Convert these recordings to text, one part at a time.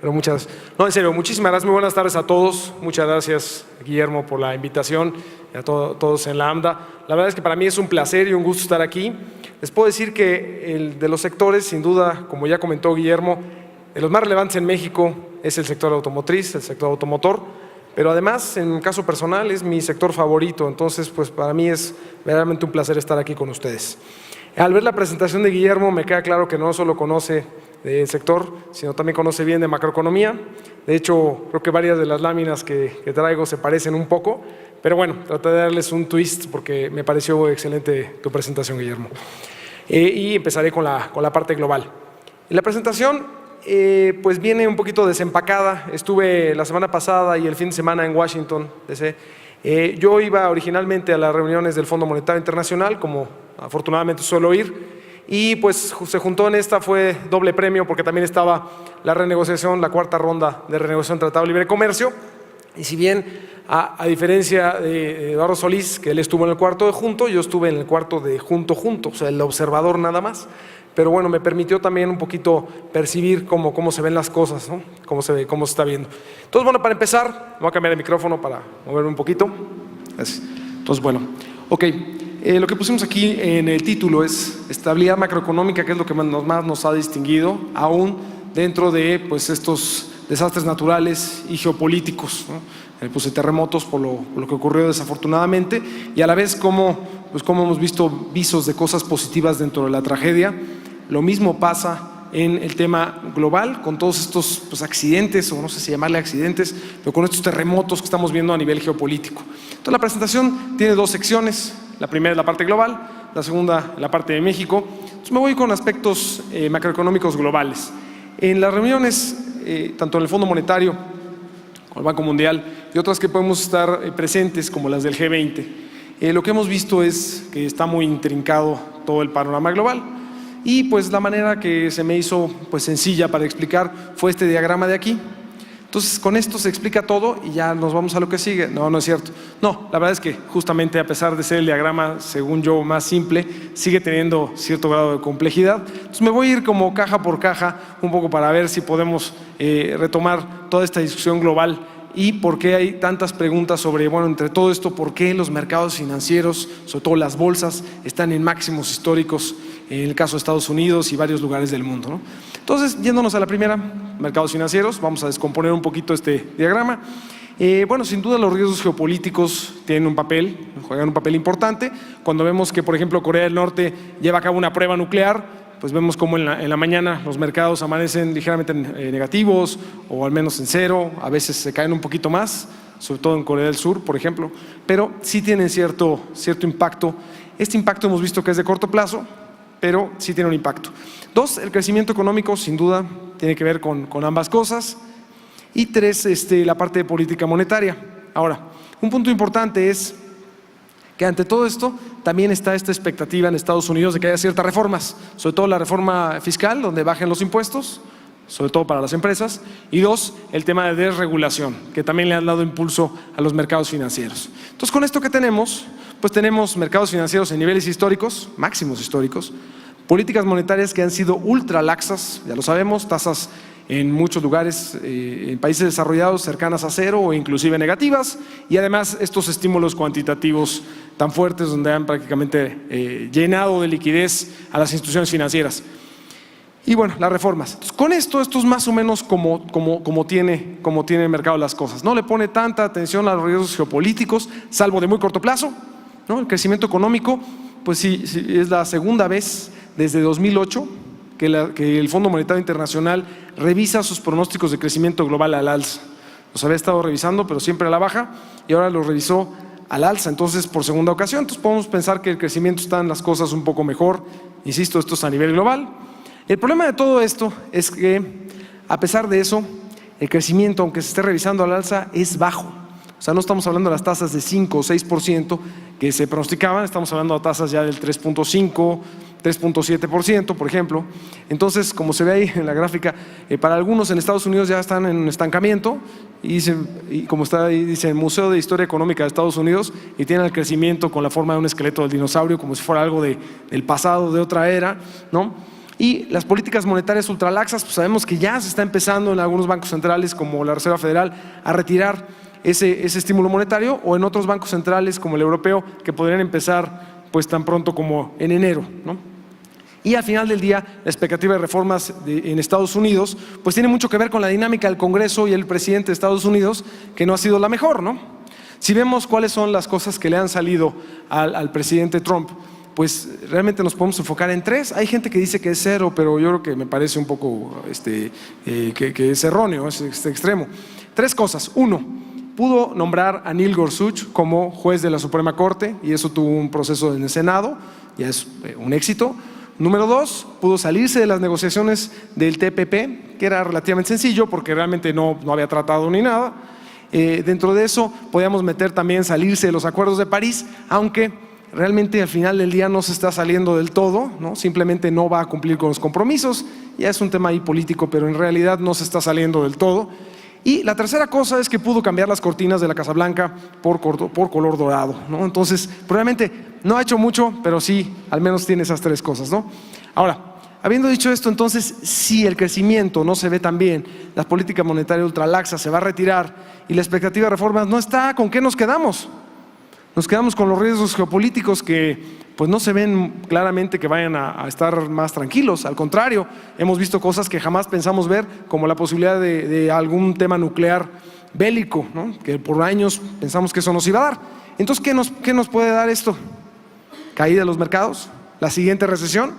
pero muchas… No, en serio, muchísimas gracias, muy buenas tardes a todos. Muchas gracias, Guillermo, por la invitación y a todos en la AMDA. La verdad es que para mí es un placer y un gusto estar aquí. Les puedo decir que el de los sectores, sin duda, como ya comentó Guillermo, de los más relevantes en México es el sector automotriz, el sector automotor, pero además, en el caso personal, es mi sector favorito. Entonces, pues para mí es verdaderamente un placer estar aquí con ustedes. Al ver la presentación de Guillermo, me queda claro que no solo conoce del sector, sino también conoce bien de macroeconomía. De hecho, creo que varias de las láminas que traigo se parecen un poco, pero bueno, traté de darles un twist porque me pareció excelente tu presentación, Guillermo. Y empezaré con la parte global. La presentación pues viene un poquito desempacada. Estuve la semana pasada y el fin de semana en Washington, D.C. Yo iba originalmente a las reuniones del Fondo Monetario Internacional, como afortunadamente suelo ir, y pues se juntó en esta, fue doble premio porque también estaba la renegociación, la cuarta ronda de renegociación del Tratado de Libre Comercio. Y si bien, a diferencia de Eduardo Solís, que él estuvo en el cuarto de junto, yo estuve en el cuarto de junto, o sea, el observador nada más. Pero bueno, me permitió también un poquito percibir cómo se ven las cosas, ¿no? Cómo se está viendo. Entonces, bueno, para empezar, voy a cambiar el micrófono para moverme un poquito. Gracias. Entonces, bueno, ok. Lo que pusimos aquí en el título es estabilidad macroeconómica, que es lo que más nos ha distinguido, aún dentro de pues, estos desastres naturales y geopolíticos, ¿no? Pues, terremotos por lo que ocurrió desafortunadamente, y a la vez cómo hemos visto visos de cosas positivas dentro de la tragedia. Lo mismo pasa en el tema global, con todos estos pues, accidentes, o no sé si llamarle accidentes, pero con estos terremotos que estamos viendo a nivel geopolítico. Entonces, la presentación tiene dos secciones. La primera es la parte global, la segunda la parte de México. Entonces, me voy con aspectos macroeconómicos globales. En las reuniones, tanto en el Fondo Monetario, con el Banco Mundial y otras que podemos estar presentes, como las del G20, lo que hemos visto es que está muy intrincado todo el panorama global. Y pues la manera que se me hizo pues sencilla para explicar fue este diagrama de aquí. Entonces, con esto se explica todo y ya nos vamos a lo que sigue. No, no es cierto. No, la verdad es que justamente a pesar de ser el diagrama, según yo, más simple, sigue teniendo cierto grado de complejidad. Entonces, me voy a ir como caja por caja un poco para ver si podemos retomar toda esta discusión global y por qué hay tantas preguntas sobre, bueno, entre todo esto, por qué los mercados financieros, sobre todo las bolsas, están en máximos históricos en el caso de Estados Unidos y varios lugares del mundo, ¿no? Entonces, yéndonos a la primera, mercados financieros, vamos a descomponer un poquito este diagrama. Bueno, sin duda los riesgos geopolíticos juegan un papel importante. Cuando vemos que, por ejemplo, Corea del Norte lleva a cabo una prueba nuclear, pues vemos cómo en la mañana los mercados amanecen ligeramente negativos o al menos en cero, a veces se caen un poquito más, sobre todo en Corea del Sur, por ejemplo, pero sí tienen cierto impacto. Este impacto hemos visto que es de corto plazo, pero sí tiene un impacto. Dos, el crecimiento económico, sin duda, tiene que ver con ambas cosas. Y tres, la parte de política monetaria. Ahora, un punto importante es que ante todo esto también está esta expectativa en Estados Unidos de que haya ciertas reformas, sobre todo la reforma fiscal, donde bajen los impuestos, sobre todo para las empresas, y dos, el tema de desregulación, que también le han dado impulso a los mercados financieros. Entonces, con esto que tenemos, pues tenemos mercados financieros en niveles históricos, máximos históricos, políticas monetarias que han sido ultra laxas, ya lo sabemos, tasas en muchos lugares, en países desarrollados, cercanas a cero o inclusive negativas, y además estos estímulos cuantitativos tan fuertes donde han prácticamente llenado de liquidez a las instituciones financieras. Y bueno, las reformas. Entonces, con esto es más o menos como tiene el mercado las cosas. No le pone tanta atención a los riesgos geopolíticos, salvo de muy corto plazo, ¿no? El crecimiento económico, pues sí, es la segunda vez desde 2008 que el Fondo Monetario Internacional revisa sus pronósticos de crecimiento global al alza. Los había estado revisando, pero siempre a la baja, y ahora los revisó al alza, entonces por segunda ocasión. Entonces podemos pensar que el crecimiento está en las cosas un poco mejor. Insisto, esto es a nivel global. El problema de todo esto es que, a pesar de eso, el crecimiento, aunque se esté revisando al alza, es bajo. O sea, no estamos hablando de las tasas de 5 o 6% que se pronosticaban, estamos hablando de tasas ya del 3.5%, 3.7%, por ejemplo. Entonces, como se ve ahí en la gráfica, para algunos en Estados Unidos ya están en un estancamiento y como está ahí, dice el Museo de Historia Económica de Estados Unidos, y tienen el crecimiento con la forma de un esqueleto del dinosaurio, como si fuera algo del pasado, de otra era, ¿no? Y las políticas monetarias ultralaxas, pues sabemos que ya se está empezando en algunos bancos centrales como la Reserva Federal a retirar ese estímulo monetario, o en otros bancos centrales como el europeo, que podrían empezar pues tan pronto como en enero, ¿no? Y al final del día, la expectativa de reformas en Estados Unidos pues tiene mucho que ver con la dinámica del Congreso y el presidente de Estados Unidos, que no ha sido la mejor, ¿no? Si vemos cuáles son las cosas que le han salido al presidente Trump, pues realmente nos podemos enfocar en 3. Hay gente que dice que es 0, pero yo creo que me parece un poco que es erróneo, es extremo. 3 cosas. 1, pudo nombrar a Neil Gorsuch como juez de la Suprema Corte, y eso tuvo un proceso en el Senado, ya es un éxito. Número 2, pudo salirse de las negociaciones del TPP, que era relativamente sencillo porque realmente no había tratado ni nada. Dentro de eso podíamos meter también salirse de los acuerdos de París, aunque realmente al final del día no se está saliendo del todo, ¿no? Simplemente no va a cumplir con los compromisos. Ya es un tema ahí político, pero en realidad no se está saliendo del todo. Y la tercera cosa es que pudo cambiar las cortinas de la Casa Blanca por color dorado, ¿no? Entonces, probablemente no ha hecho mucho, pero sí, al menos tiene esas 3 cosas, ¿no? Ahora, habiendo dicho esto, entonces, si el crecimiento no se ve tan bien, la política monetaria ultralaxa se va a retirar y la expectativa de reformas no está, ¿con qué nos quedamos? Nos quedamos con los riesgos geopolíticos que pues no se ven claramente que vayan a estar más tranquilos. Al contrario, hemos visto cosas que jamás pensamos ver, como la posibilidad de algún tema nuclear bélico, ¿no? Que por años pensamos que eso nos iba a dar. Entonces, ¿qué nos puede dar esto? ¿Caída de los mercados? ¿La siguiente recesión?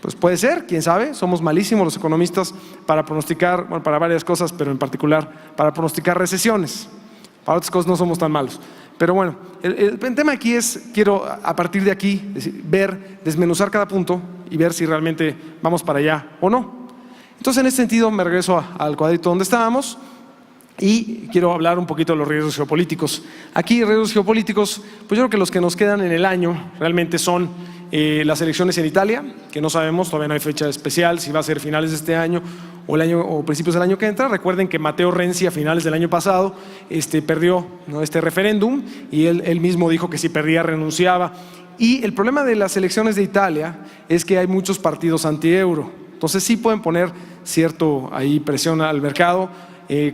Pues puede ser, quién sabe. Somos malísimos los economistas para pronosticar, bueno, para varias cosas, pero en particular para pronosticar recesiones. Para otras cosas no somos tan malos. Pero bueno, el tema aquí es, quiero a partir de aquí desmenuzar cada punto y ver si realmente vamos para allá o no. Entonces, en este sentido, me regreso al cuadrito donde estábamos y quiero hablar un poquito de los riesgos geopolíticos. Aquí, riesgos geopolíticos, pues yo creo que los que nos quedan en el año realmente son las elecciones en Italia, que no sabemos, todavía no hay fecha especial, si va a ser finales de este año o principios del año que entra. Recuerden que Matteo Renzi a finales del año pasado perdió, ¿no?, este referéndum, y él mismo dijo que si perdía renunciaba. Y el problema de las elecciones de Italia es que hay muchos partidos anti-euro, entonces sí pueden poner cierto ahí presión al mercado.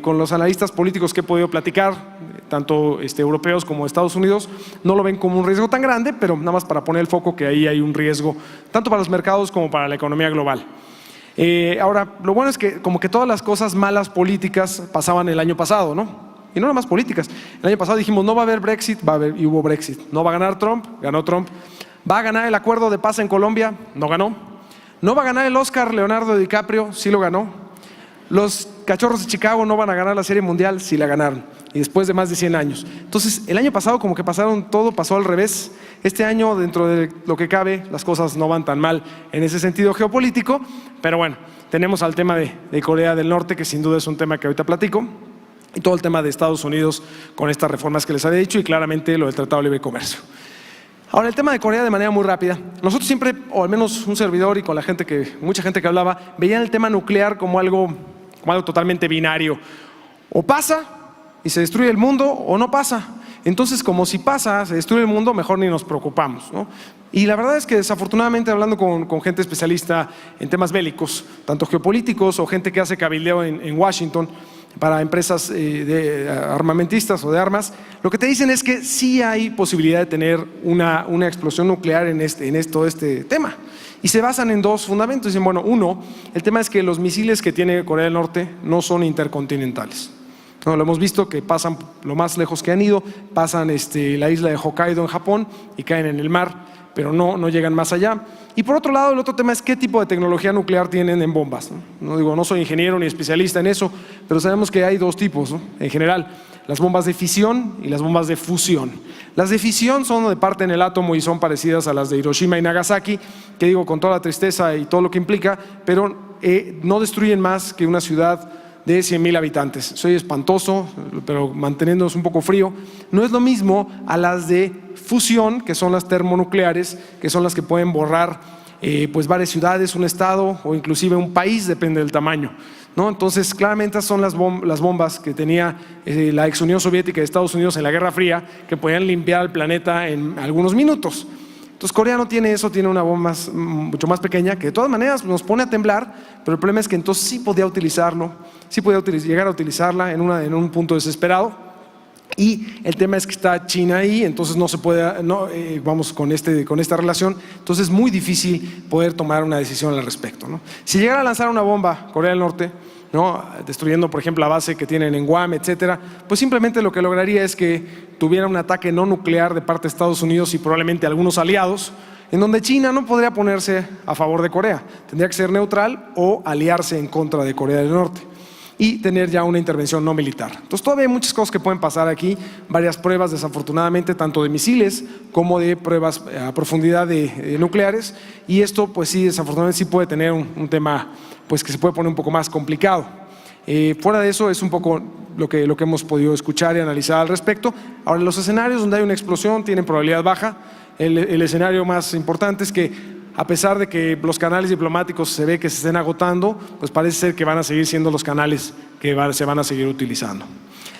Con los analistas políticos que he podido platicar, tanto europeos como Estados Unidos, no lo ven como un riesgo tan grande, pero nada más para poner el foco que ahí hay un riesgo tanto para los mercados como para la economía global. Ahora, lo bueno es que como que todas las cosas malas políticas pasaban el año pasado, ¿no? Y no nada más políticas. El año pasado dijimos, no va a haber Brexit, y hubo Brexit. No va a ganar Trump, ganó Trump. Va a ganar el acuerdo de paz en Colombia, no ganó. No va a ganar el Oscar Leonardo DiCaprio, sí lo ganó. Los Cachorros de Chicago no van a ganar la Serie Mundial, sí la ganaron, y después de más de 100 años. Entonces, el año pasado como que todo pasó al revés. Este año, dentro de lo que cabe, las cosas no van tan mal en ese sentido geopolítico, pero bueno, tenemos al tema de Corea del Norte, que sin duda es un tema que ahorita platico, y todo el tema de Estados Unidos con estas reformas que les había dicho, y claramente lo del Tratado de Libre Comercio. Ahora, el tema de Corea de manera muy rápida. Nosotros siempre, o al menos un servidor y con mucha gente que hablaba, veían el tema nuclear como algo totalmente binario. O pasa y se destruye el mundo, o no pasa. Entonces, como si pasa, se destruye el mundo, mejor ni nos preocupamos, ¿no? Y la verdad es que desafortunadamente, hablando con gente especialista en temas bélicos, tanto geopolíticos o gente que hace cabildeo en Washington para empresas armamentistas o de armas, lo que te dicen es que sí hay posibilidad de tener una explosión nuclear en todo este tema. Y se basan en 2 fundamentos. Dicen, bueno, uno, el tema es que los misiles que tiene Corea del Norte no son intercontinentales. No, lo hemos visto que pasan lo más lejos que han ido, pasan la isla de Hokkaido en Japón y caen en el mar, pero no llegan más allá. Y por otro lado, el otro tema es qué tipo de tecnología nuclear tienen en bombas, ¿no? No soy ingeniero ni especialista en eso, pero sabemos que hay 2 tipos, ¿no? En general, las bombas de fisión y las bombas de fusión. Las de fisión son donde parten el átomo y son parecidas a las de Hiroshima y Nagasaki, que digo con toda la tristeza y todo lo que implica, pero no destruyen más que una ciudad de 100,000 habitantes. Soy espantoso, pero manteniéndonos un poco frío. No es lo mismo a las de fusión, que son las termonucleares, que son las que pueden borrar pues varias ciudades, un estado o inclusive un país, depende del tamaño, ¿no? Entonces, claramente son las bombas que tenía la ex Unión Soviética de Estados Unidos en la Guerra Fría, que podían limpiar el planeta en algunos minutos. Entonces Corea no tiene eso, tiene una bomba mucho más pequeña que de todas maneras nos pone a temblar, pero el problema es que entonces sí podía utilizarlo, sí podía llegar a utilizarla en un punto desesperado. Y el tema es que está China ahí, entonces no se puede, vamos con esta relación, entonces es muy difícil poder tomar una decisión al respecto, ¿no? Si llegara a lanzar una bomba Corea del Norte, ¿no?, destruyendo por ejemplo la base que tienen en Guam, etcétera, pues simplemente lo que lograría es que tuviera un ataque no nuclear de parte de Estados Unidos y probablemente algunos aliados, en donde China no podría ponerse a favor de Corea, tendría que ser neutral o aliarse en contra de Corea del Norte y tener ya una intervención no militar. Entonces todavía hay muchas cosas que pueden pasar aquí, varias pruebas desafortunadamente, tanto de misiles como de pruebas a profundidad de nucleares, y esto pues sí, desafortunadamente sí puede tener un tema pues que se puede poner un poco más complicado. Fuera de eso es un poco lo que hemos podido escuchar y analizar al respecto. Ahora, los escenarios donde hay una explosión tienen probabilidad baja. El escenario más importante es que, a pesar de que los canales diplomáticos se ve que se estén agotando, pues parece ser que van a seguir siendo los canales que se van a seguir utilizando.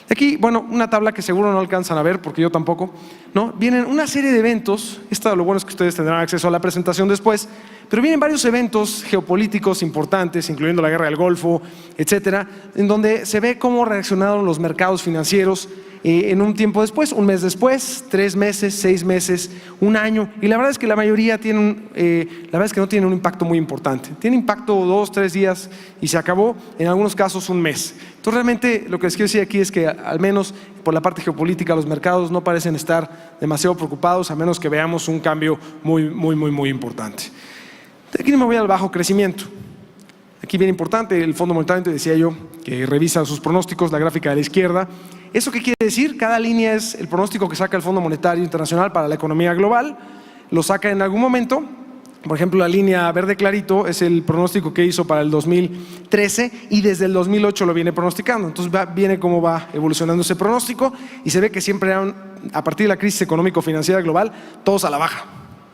Aquí, bueno, una tabla que seguro no alcanzan a ver, porque yo tampoco, ¿no? Vienen una serie de eventos, lo bueno es que ustedes tendrán acceso a la presentación después, pero vienen varios eventos geopolíticos importantes, incluyendo la guerra del Golfo, etcétera, en donde se ve cómo reaccionaron los mercados financieros en un tiempo después, un mes después, 3 meses, 6 meses, un año, y la verdad es que la mayoría tienen, la verdad es que no tienen un impacto muy importante. Tiene impacto 2, 3 días y se acabó, en algunos casos un mes. Entonces realmente lo que les quiero decir aquí es que al menos por la parte geopolítica los mercados no parecen estar demasiado preocupados, a menos que veamos un cambio muy importante. Aquí me voy al bajo crecimiento. Aquí bien importante, el Fondo Monetario, decía yo, que revisa sus pronósticos, la gráfica de la izquierda. ¿Eso qué quiere decir? Cada línea es el pronóstico que saca el Fondo Monetario Internacional para la economía global, lo saca en algún momento. Por ejemplo, la línea verde clarito es el pronóstico que hizo para el 2013 y desde el 2008 lo viene pronosticando. Entonces viene cómo va evolucionando ese pronóstico y se ve que siempre a partir de la crisis económico-financiera global, todos a la baja,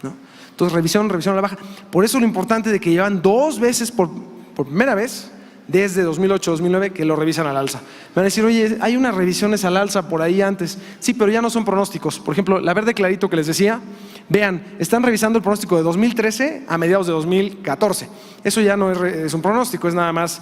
¿no? Entonces revisión a la baja. Por eso lo importante de que llevan 2 veces por primera vez desde 2008-2009 que lo revisan al alza. Me van a decir, oye, hay unas revisiones al alza por ahí antes. Sí, pero ya no son pronósticos. Por ejemplo, la verde clarito que les decía, vean, están revisando el pronóstico de 2013 a mediados de 2014. Eso ya no es un pronóstico, es nada más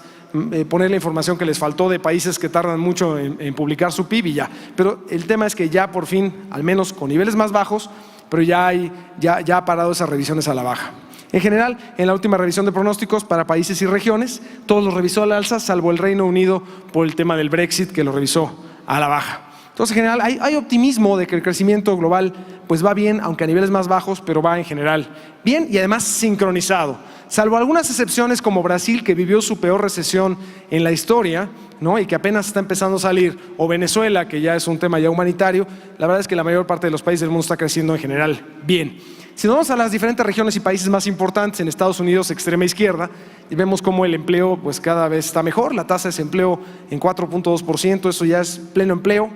poner la información que les faltó de países que tardan mucho en publicar su PIB y ya. Pero el tema es que ya por fin, al menos con niveles más bajos, pero ya ha parado esas revisiones a la baja. En general, en la última revisión de pronósticos para países y regiones, todos los revisó al alza, salvo el Reino Unido por el tema del Brexit, que lo revisó a la baja. Entonces, en general, hay optimismo de que el crecimiento global pues va bien, aunque a niveles más bajos, pero va en general bien y además sincronizado. Salvo algunas excepciones como Brasil, que vivió su peor recesión en la historia, ¿no?, y que apenas está empezando a salir, o Venezuela, que ya es un tema ya humanitario, la verdad es que la mayor parte de los países del mundo está creciendo en general bien. Si nos vamos a las diferentes regiones y países más importantes, en Estados Unidos, extrema izquierda, y vemos cómo el empleo pues cada vez está mejor, la tasa de desempleo en 4.2%, eso ya es pleno empleo.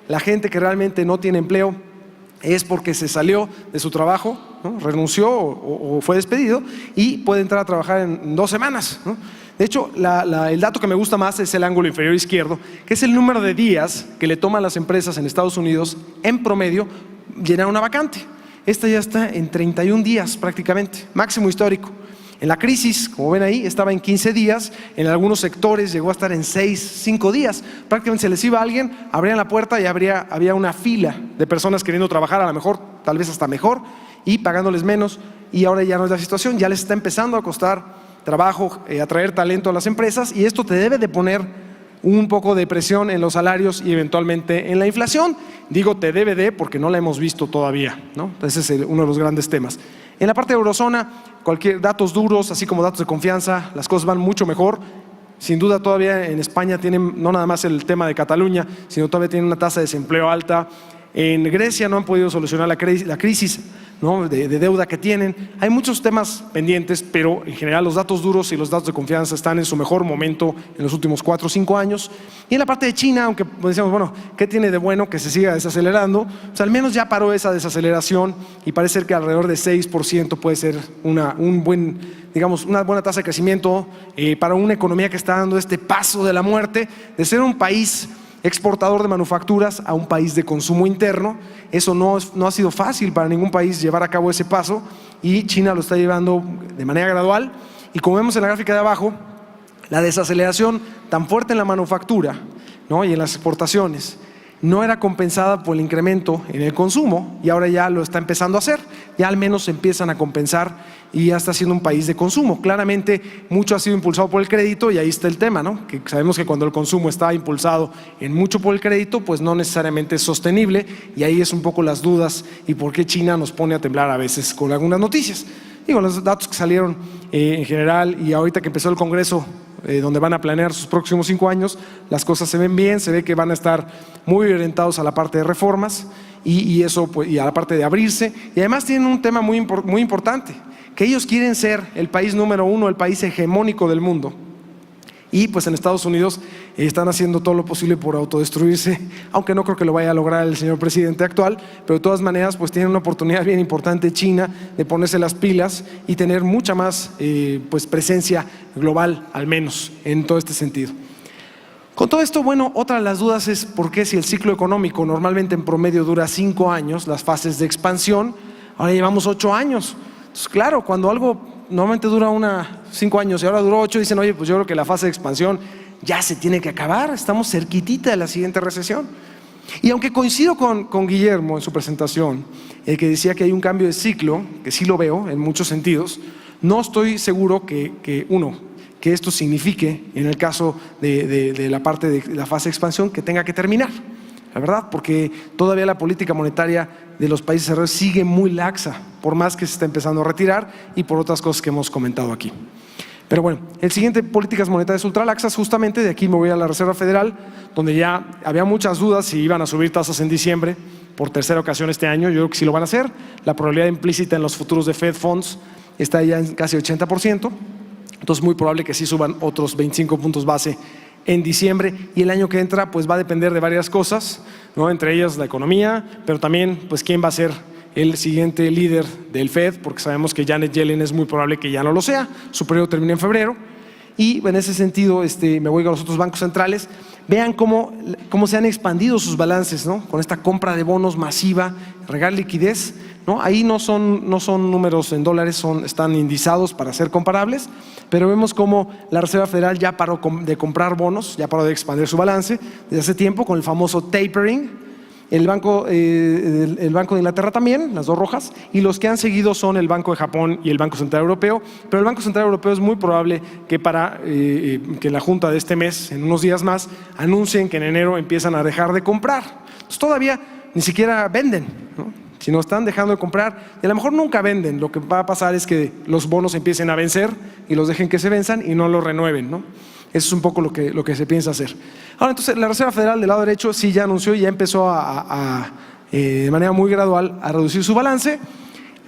La gente que realmente no tiene empleo es porque se salió de su trabajo, ¿no?, renunció o fue despedido y puede entrar a trabajar en 2 semanas, ¿no? De hecho, el dato que me gusta más es el ángulo inferior izquierdo, que es el número de días que le toman las empresas en Estados Unidos en promedio llenar una vacante. Esta ya está en 31 días prácticamente, máximo histórico. En la crisis, como ven ahí, estaba en 15 días, en algunos sectores llegó a estar en 5 días. Prácticamente se les iba a alguien, abrían la puerta y había una fila de personas queriendo trabajar, a lo mejor, tal vez hasta mejor, y pagándoles menos, y ahora ya no es la situación, ya les está empezando a costar trabajo, atraer talento a las empresas, y esto te debe de poner un poco de presión en los salarios y eventualmente en la inflación. Digo te debe de porque no la hemos visto todavía, ¿no? Ese es uno de los grandes temas. En la parte de eurozona, datos duros, así como datos de confianza, las cosas van mucho mejor. Sin duda todavía en España tienen no nada más el tema de Cataluña, sino todavía tienen una tasa de desempleo alta. En Grecia no han podido solucionar la crisis, ¿no?, de deuda que tienen. Hay muchos temas pendientes, pero en general los datos duros y los datos de confianza están en su mejor momento en los últimos 4 o 5 años. Y en la parte de China, aunque decíamos, bueno, ¿qué tiene de bueno que se siga desacelerando? Pues al menos ya paró esa desaceleración y parece ser que alrededor de 6% puede ser una buena tasa de crecimiento para una economía que está dando este paso de la muerte, de ser un país exportador de manufacturas a un país de consumo interno. Eso no ha sido fácil para ningún país llevar a cabo ese paso, y China lo está llevando de manera gradual. Y como vemos en la gráfica de abajo, la desaceleración tan fuerte en la manufactura, ¿no?, y en las exportaciones no era compensada por el incremento en el consumo, y ahora ya lo está empezando a hacer. Ya al menos se empiezan a compensar y ya está siendo un país de consumo. Claramente mucho ha sido impulsado por el crédito, y ahí está el tema, ¿no?, que sabemos que cuando el consumo está impulsado en mucho por el crédito, pues no necesariamente es sostenible, y ahí es un poco las dudas y por qué China nos pone a temblar a veces con algunas noticias. Digo, los datos que salieron en general, y ahorita que empezó el Congreso, donde van a planear sus próximos 5 años, las cosas se ven bien, se ve que van a estar muy orientados a la parte de reformas y eso, pues, y a la parte de abrirse, y además tienen un tema muy importante, que ellos quieren ser el país número 1, el país hegemónico del mundo. Y pues en Estados Unidos están haciendo todo lo posible por autodestruirse, aunque no creo que lo vaya a lograr el señor presidente actual, pero de todas maneras pues tienen una oportunidad bien importante China de ponerse las pilas y tener mucha más pues presencia global, al menos en todo este sentido. Con todo esto, bueno, otra de las dudas es por qué, si el ciclo económico normalmente en promedio dura 5 años, las fases de expansión, ahora llevamos 8 años. Entonces, claro, cuando algo normalmente dura 5 años y ahora duró 8, dicen, oye, pues yo creo que la fase de expansión ya se tiene que acabar, estamos cerquitita de la siguiente recesión. Y aunque coincido con Guillermo en su presentación, que decía que hay un cambio de ciclo, que sí lo veo en muchos sentidos, no estoy seguro que esto signifique, en el caso de la parte de la fase de expansión, que tenga que terminar, la verdad, porque todavía la política monetaria de los países desarrollados sigue muy laxa, por más que se está empezando a retirar y por otras cosas que hemos comentado aquí. Pero bueno, el siguiente, políticas monetarias ultralaxas, justamente de aquí me voy a la Reserva Federal, donde ya había muchas dudas si iban a subir tasas en diciembre por tercera ocasión este año. Yo creo que sí lo van a hacer. La probabilidad implícita en los futuros de Fed Funds está ya en casi 80%, entonces muy probable que sí suban otros 25 puntos base en diciembre, y el año que entra pues va a depender de varias cosas, ¿no?, entre ellas la economía, pero también pues quién va a ser el siguiente líder del Fed, porque sabemos que Janet Yellen es muy probable que ya no lo sea, su periodo termina en febrero. Y en ese sentido me voy a los otros bancos centrales. Vean cómo se han expandido sus balances, ¿no?, con esta compra de bonos masiva, regar liquidez, ¿no? Ahí no son números en dólares, están indizados para ser comparables, pero vemos cómo la Reserva Federal ya paró de comprar bonos, ya paró de expandir su balance desde hace tiempo con el famoso tapering. El Banco de Inglaterra también, las dos rojas, y los que han seguido son el Banco de Japón y el Banco Central Europeo. Pero el Banco Central Europeo es muy probable que que la junta de este mes, en unos días más, anuncien que en enero empiezan a dejar de comprar. Entonces todavía ni siquiera venden, ¿no?, sino están dejando de comprar, y a lo mejor nunca venden. Lo que va a pasar es que los bonos empiecen a vencer y los dejen que se venzan y no los renueven, ¿no? Eso es un poco lo que se piensa hacer. Ahora, entonces, la Reserva Federal del lado derecho sí ya anunció y ya empezó de manera muy gradual a reducir su balance.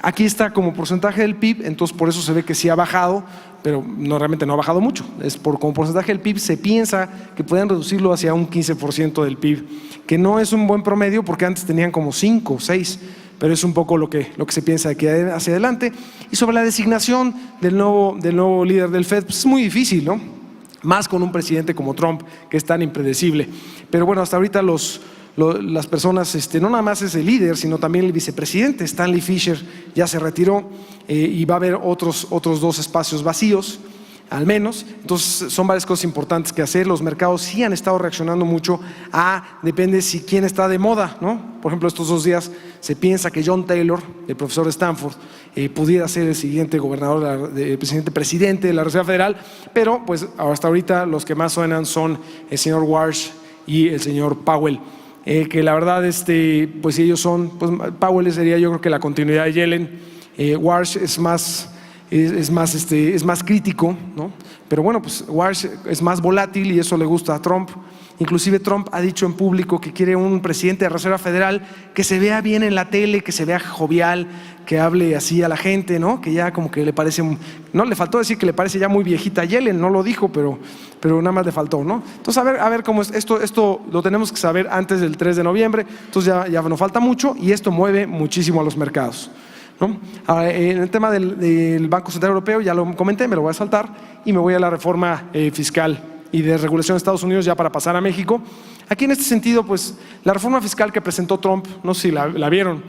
Aquí está como porcentaje del PIB, entonces por eso se ve que sí ha bajado, pero realmente no ha bajado mucho. Como porcentaje del PIB se piensa que pueden reducirlo hacia un 15% del PIB, que no es un buen promedio porque antes tenían como 5 o 6, pero es un poco lo que se piensa de aquí hacia adelante. Y sobre la designación del nuevo líder del Fed, pues es muy difícil, ¿no?, más con un presidente como Trump, que es tan impredecible. Pero bueno, hasta ahorita las personas, no nada más es el líder, sino también el vicepresidente. Stanley Fischer ya se retiró, y va a haber otros 2 espacios vacíos, al menos. Entonces son varias cosas importantes que hacer. Los mercados sí han estado reaccionando mucho depende si quién está de moda, ¿no? Por ejemplo, estos 2 días se piensa que John Taylor, el profesor de Stanford, pudiera ser el siguiente gobernador, el presidente de la Reserva Federal, pero pues hasta ahorita los que más suenan son el señor Warsh y el señor Powell, que la verdad pues si ellos son, pues Powell sería, yo creo, que la continuidad de Yellen. Warsh es más crítico, ¿no? Pero bueno, pues Warsh es más volátil y eso le gusta a Trump. Inclusive Trump ha dicho en público que quiere un presidente de Reserva Federal que se vea bien en la tele, que se vea jovial, que hable así a la gente, ¿no? Que ya como que le parece, no, le faltó decir que le parece ya muy viejita a Yellen, no lo dijo, pero nada más le faltó, ¿no? Entonces a ver cómo es esto lo tenemos que saber antes del 3 de noviembre, entonces ya nos falta mucho, y esto mueve muchísimo a los mercados, ¿no? En el tema del Banco Central Europeo ya lo comenté, me lo voy a saltar y me voy a la reforma fiscal y de regulación de Estados Unidos, ya para pasar a México. Aquí en este sentido, pues la reforma fiscal que presentó Trump, no sé si la vieron,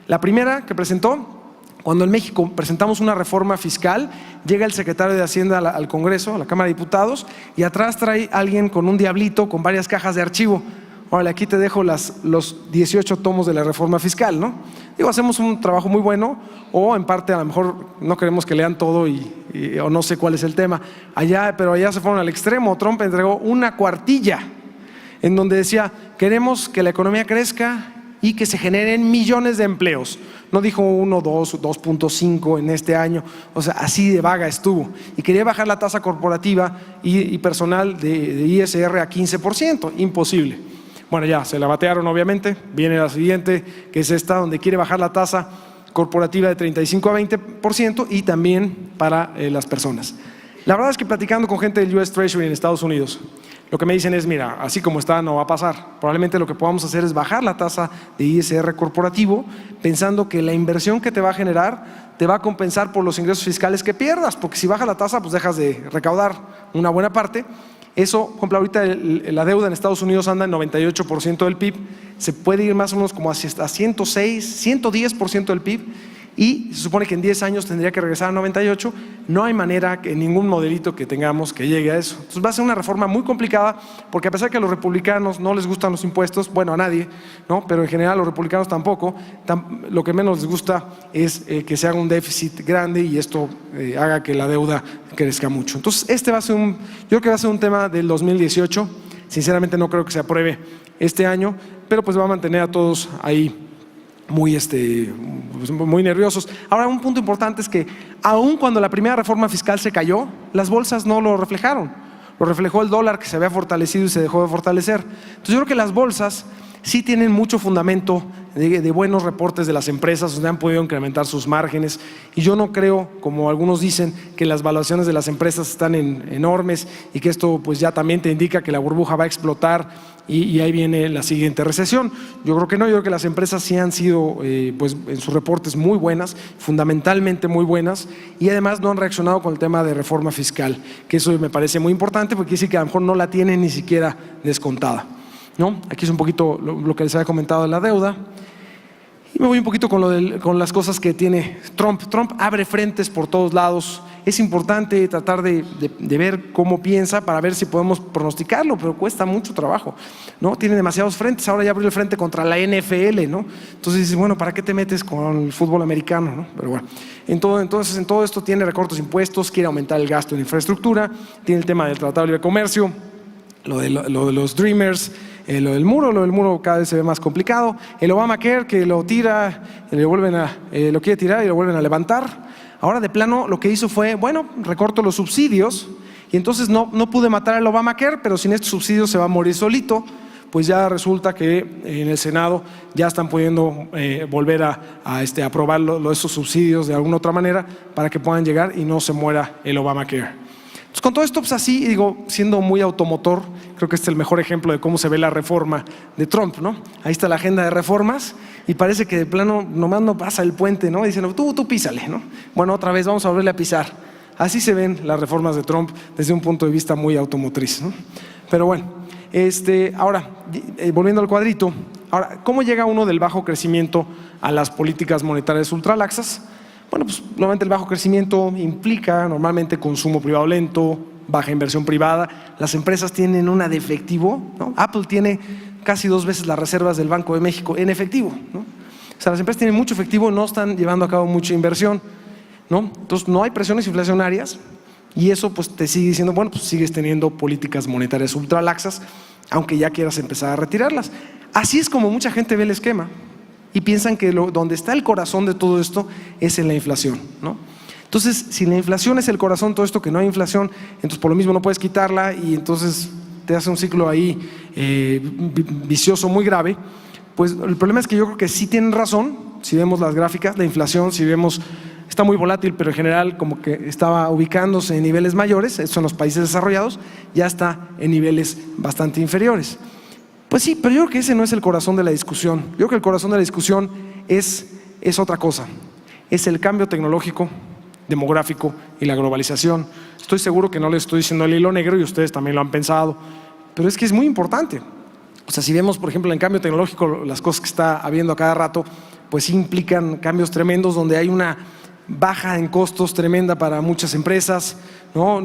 la primera que presentó, cuando en México presentamos una reforma fiscal, llega el secretario de Hacienda al Congreso, a la Cámara de Diputados, y atrás trae alguien con un diablito con varias cajas de archivo. Órale, aquí te dejo los 18 tomos de la reforma fiscal, ¿no? Digo, hacemos un trabajo muy bueno, o en parte a lo mejor no queremos que lean todo o no sé cuál es el tema. Pero allá se fueron al extremo. Trump entregó una cuartilla en donde decía: queremos que la economía crezca y que se generen millones de empleos. No dijo 1, 2, 2.5 en este año, o sea, así de vaga estuvo. Y quería bajar la tasa corporativa y personal de ISR a 15%, imposible. Bueno, ya se la batearon obviamente. Viene la siguiente, que es esta, donde quiere bajar la tasa corporativa de 35 a 20% y también para las personas. La verdad es que platicando con gente del US Treasury en Estados Unidos, lo que me dicen es: mira, así como está no va a pasar. Probablemente lo que podamos hacer es bajar la tasa de ISR corporativo, pensando que la inversión que te va a generar te va a compensar por los ingresos fiscales que pierdas, porque si bajas la tasa, pues dejas de recaudar una buena parte. Eso, por ejemplo, ahorita la deuda en Estados Unidos anda en 98% del PIB, se puede ir más o menos como a 106, 110% del PIB, y se supone que en 10 años tendría que regresar a 98. No hay manera que en ningún modelito que tengamos que llegue a eso. Entonces va a ser una reforma muy complicada, porque a pesar de que a los republicanos no les gustan los impuestos, bueno, a nadie, ¿no? Pero en general a los republicanos tampoco, lo que menos les gusta es que se haga un déficit grande y esto haga que la deuda crezca mucho. Entonces yo creo que va a ser un tema del 2018. Sinceramente no creo que se apruebe este año, pero pues va a mantener a todos ahí muy nerviosos. Ahora, un punto importante es que aun cuando la primera reforma fiscal se cayó, las bolsas no lo reflejaron. Lo reflejó el dólar, que se había fortalecido y se dejó de fortalecer. Entonces yo creo que las bolsas sí tienen mucho fundamento de buenos reportes de las empresas, donde han podido incrementar sus márgenes, y yo no creo, como algunos dicen, que las valuaciones de las empresas están enormes y que esto pues ya también te indica que la burbuja va a explotar y ahí viene la siguiente recesión. Yo creo que no. Yo creo que las empresas sí han sido pues en sus reportes muy buenas, fundamentalmente muy buenas, y además no han reaccionado con el tema de reforma fiscal, que eso me parece muy importante, porque sí que a lo mejor no la tienen ni siquiera descontada, ¿no? Aquí es un poquito lo que les había comentado de la deuda. Y me voy un poquito con las cosas que tiene Trump. Trump abre frentes por todos lados. Es importante tratar de ver cómo piensa para ver si podemos pronosticarlo, pero cuesta mucho trabajo, ¿no? Tiene demasiados frentes. Ahora ya abrió el frente contra la NFL, ¿no? Entonces dices, bueno, ¿para qué te metes con el fútbol americano, ¿no? Pero bueno, entonces en todo esto tiene recortes de impuestos, quiere aumentar el gasto en infraestructura, tiene el tema del Tratado de Libre Comercio, lo de los Dreamers, lo del muro cada vez se ve más complicado. El Obamacare, que lo tira, lo quiere tirar y lo vuelven a levantar. Ahora de plano lo que hizo fue, bueno, recorto los subsidios, y entonces no pude matar al Obamacare, pero sin estos subsidios se va a morir solito. Pues ya resulta que en el Senado ya están pudiendo volver a aprobar esos subsidios de alguna otra manera para que puedan llegar y no se muera el Obamacare. Entonces, con todo esto, pues así, digo, siendo muy automotor, creo que este es el mejor ejemplo de cómo se ve la reforma de Trump, ¿no? Ahí está la agenda de reformas y parece que de plano nomás no pasa el puente, ¿no? Dicen, tú písale, ¿no? Bueno, otra vez vamos a volverle a pisar. Así se ven las reformas de Trump desde un punto de vista muy automotriz, ¿no? Pero bueno, ahora, volviendo al cuadrito, ahora, ¿cómo llega uno del bajo crecimiento a las políticas monetarias ultralaxas? Bueno, pues normalmente el bajo crecimiento implica normalmente consumo privado lento, baja inversión privada. Las empresas tienen una de efectivo, ¿no? Apple tiene casi 2 veces las reservas del Banco de México en efectivo, ¿no? O sea, las empresas tienen mucho efectivo, no están llevando a cabo mucha inversión, ¿no? Entonces no hay presiones inflacionarias y eso pues te sigue diciendo, bueno, pues sigues teniendo políticas monetarias ultralaxas, aunque ya quieras empezar a retirarlas. Así es como mucha gente ve el esquema. Y piensan que donde está el corazón de todo esto es en la inflación, ¿no? Entonces, si la inflación es el corazón de todo esto, que no hay inflación, entonces por lo mismo no puedes quitarla y entonces te hace un ciclo ahí vicioso muy grave. Pues el problema es que yo creo que sí tienen razón. Si vemos las gráficas, la inflación, si vemos, está muy volátil, pero en general como que estaba ubicándose en niveles mayores, eso en los países desarrollados, ya está en niveles bastante inferiores. Pues sí, pero yo creo que ese no es el corazón de la discusión. Yo creo que el corazón de la discusión es otra cosa. Es el cambio tecnológico, demográfico y la globalización. Estoy seguro que no les estoy diciendo el hilo negro y ustedes también lo han pensado, pero es que es muy importante. O sea, si vemos, por ejemplo, en cambio tecnológico, las cosas que está habiendo a cada rato, pues implican cambios tremendos donde hay una baja en costos tremenda para muchas empresas, ¿no?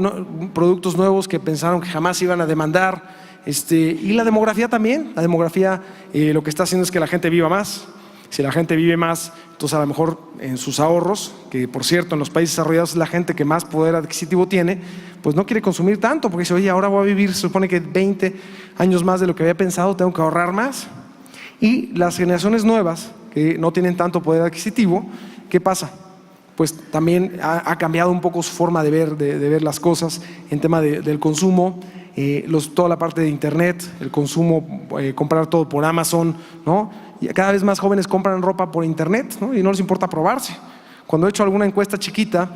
Productos nuevos que pensaron que jamás iban a demandar, y la demografía también. La demografía lo que está haciendo es que la gente viva más. Si la gente vive más, entonces a lo mejor en sus ahorros, que por cierto en los países desarrollados es la gente que más poder adquisitivo tiene, pues no quiere consumir tanto, porque dice, oye, ahora voy a vivir, se supone que 20 años más de lo que había pensado, tengo que ahorrar más. Y las generaciones nuevas, que no tienen tanto poder adquisitivo, ¿qué pasa? Pues también ha cambiado un poco su forma de ver las cosas en tema del consumo, toda la parte de internet, el consumo, comprar todo por Amazon, ¿no? Y cada vez más jóvenes compran ropa por internet, ¿no? Y no les importa probarse. Cuando he hecho alguna encuesta chiquita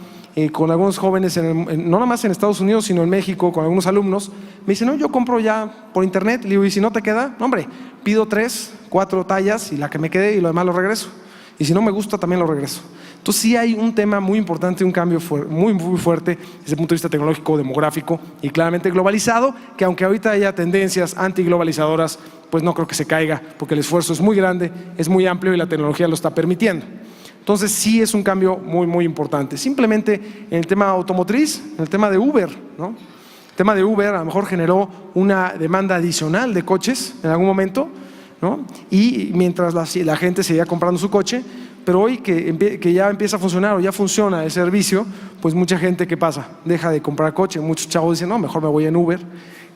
con algunos jóvenes, no nada más en Estados Unidos, sino en México, con algunos alumnos, me dicen, no, yo compro ya por internet. Le digo, ¿y si no te queda? No, hombre, pido 3, 4 tallas y la que me quede y lo demás lo regreso. Y si no me gusta, también lo regreso. Entonces sí hay un tema muy importante, un cambio muy, muy fuerte desde el punto de vista tecnológico, demográfico y claramente globalizado, que aunque ahorita haya tendencias antiglobalizadoras, pues no creo que se caiga, porque el esfuerzo es muy grande, es muy amplio y la tecnología lo está permitiendo. Entonces sí es un cambio muy, muy importante. Simplemente en el tema automotriz, en el tema de Uber, ¿no? El tema de Uber a lo mejor generó una demanda adicional de coches en algún momento, ¿no? Y mientras la gente seguía comprando su coche, pero hoy que ya empieza a funcionar o ya funciona el servicio, pues mucha gente, ¿qué pasa? Deja de comprar coche. Muchos chavos dicen, no, mejor me voy en Uber.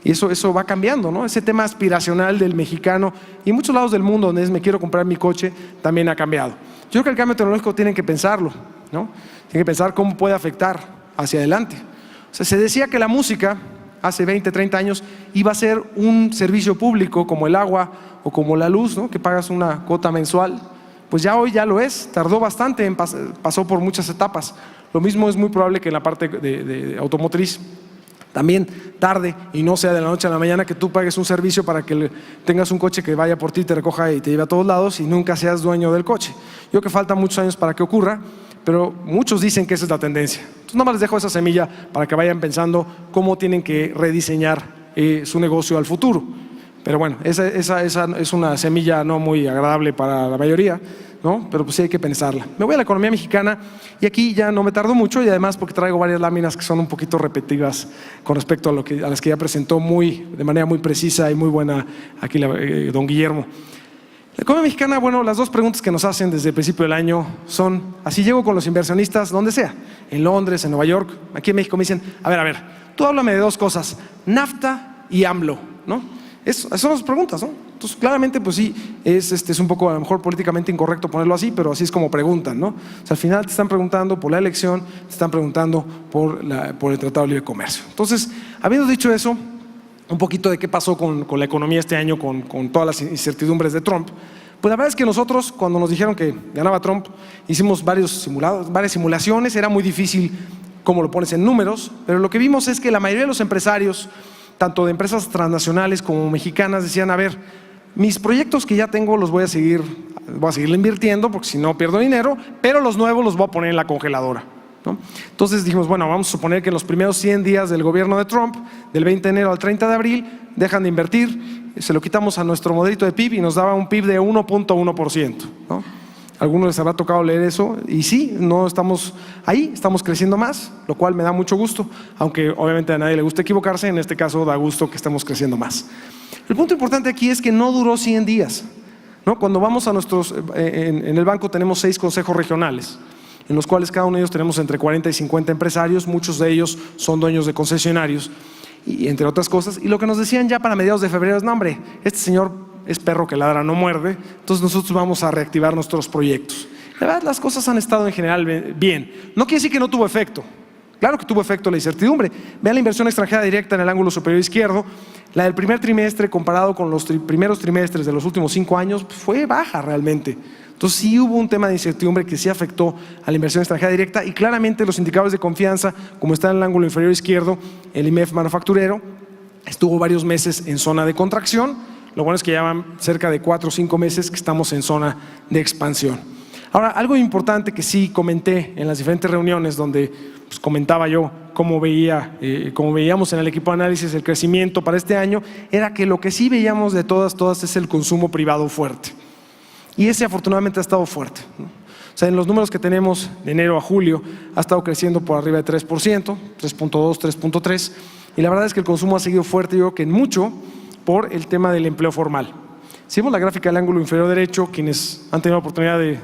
Y eso va cambiando, ¿no? Ese tema aspiracional del mexicano y en muchos lados del mundo donde es me quiero comprar mi coche, también ha cambiado. Yo creo que el cambio tecnológico tienen que pensarlo, ¿no? Tienen que pensar cómo puede afectar hacia adelante. O sea, se decía que la música hace 20, 30 años iba a ser un servicio público como el agua o como la luz, ¿no? Que pagas una cuota mensual. Pues ya hoy ya lo es, tardó bastante, pasó por muchas etapas. Lo mismo es muy probable que en la parte de automotriz también tarde y no sea de la noche a la mañana que tú pagues un servicio para que tengas un coche que vaya por ti, te recoja y te lleve a todos lados y nunca seas dueño del coche. Yo creo que faltan muchos años para que ocurra, pero muchos dicen que esa es la tendencia. Entonces nada más les dejo esa semilla para que vayan pensando cómo tienen que rediseñar su negocio al futuro. Pero bueno, esa es una semilla no muy agradable para la mayoría, ¿no? Pero pues sí hay que pensarla. Me voy a la economía mexicana y aquí ya no me tardo mucho y además porque traigo varias láminas que son un poquito repetitivas con respecto a las que ya presentó de manera muy precisa y muy buena aquí don Guillermo. La economía mexicana, bueno, las dos preguntas que nos hacen desde el principio del año son, así llego con los inversionistas donde sea, en Londres, en Nueva York, aquí en México me dicen, a ver, tú háblame de dos cosas, NAFTA y AMLO, ¿no? Esas son las preguntas, ¿no? Entonces, claramente, pues sí, es un poco a lo mejor políticamente incorrecto ponerlo así, pero así es como preguntan, ¿no? O sea, al final te están preguntando por la elección, te están preguntando por el Tratado de Libre Comercio. Entonces, habiendo dicho eso, un poquito de qué pasó con la economía este año, con todas las incertidumbres de Trump, pues la verdad es que nosotros, cuando nos dijeron que ganaba Trump, hicimos varias simulaciones, era muy difícil cómo lo pones en números, pero lo que vimos es que la mayoría de los empresarios, tanto de empresas transnacionales como mexicanas, decían, a ver, mis proyectos que ya tengo los voy a seguir invirtiendo porque si no pierdo dinero, pero los nuevos los voy a poner en la congeladora, ¿no? Entonces dijimos, bueno, vamos a suponer que en los primeros 100 días del gobierno de Trump, del 20 de enero al 30 de abril, dejan de invertir, se lo quitamos a nuestro modelito de PIB y nos daba un PIB de 1.1%, ¿no? Algunos les habrá tocado leer eso y sí, no estamos ahí, estamos creciendo más, lo cual me da mucho gusto, aunque obviamente a nadie le gusta equivocarse, en este caso da gusto que estemos creciendo más. El punto importante aquí es que no duró 100 días, ¿no? Cuando vamos a en el banco tenemos 6 consejos regionales, en los cuales cada uno de ellos tenemos entre 40 y 50 empresarios, muchos de ellos son dueños de concesionarios, y entre otras cosas, y lo que nos decían ya para mediados de febrero es, no hombre, este señor es perro que ladra, no muerde, entonces nosotros vamos a reactivar nuestros proyectos. La verdad, las cosas han estado en general bien. No quiere decir que no tuvo efecto. Claro que tuvo efecto la incertidumbre. Vean la inversión extranjera directa en el ángulo superior izquierdo. La del primer trimestre comparado con los primeros trimestres de los últimos 5 años fue baja realmente. Entonces sí hubo un tema de incertidumbre que sí afectó a la inversión extranjera directa y claramente los indicadores de confianza, como está en el ángulo inferior izquierdo, el IMEF manufacturero, estuvo varios meses en zona de contracción. Lo bueno es que ya van cerca de 4 o 5 meses que estamos en zona de expansión. Ahora, algo importante que sí comenté en las diferentes reuniones donde pues, comentaba yo cómo veíamos en el equipo de análisis el crecimiento para este año, era que lo que sí veíamos de todas es el consumo privado fuerte. Y ese afortunadamente ha estado fuerte, ¿no? O sea, en los números que tenemos de enero a julio ha estado creciendo por arriba de 3%, 3.2, 3.3, y la verdad es que el consumo ha seguido fuerte, yo creo que en mucho por el tema del empleo formal. Si vemos la gráfica del ángulo inferior derecho, quienes han tenido la oportunidad he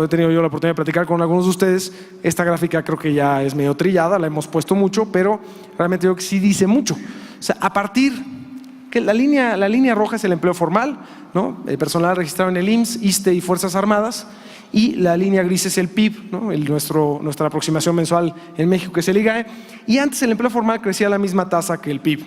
tenido yo la oportunidad de platicar con algunos de ustedes, esta gráfica creo que ya es medio trillada, la hemos puesto mucho, pero realmente yo creo que sí dice mucho. O sea, a partir que la línea roja es el empleo formal, ¿no? El personal registrado en el IMSS, ISSSTE y Fuerzas Armadas, y la línea gris es el PIB, ¿no? Nuestra aproximación mensual en México, que es el IGAE, y antes el empleo formal crecía a la misma tasa que el PIB.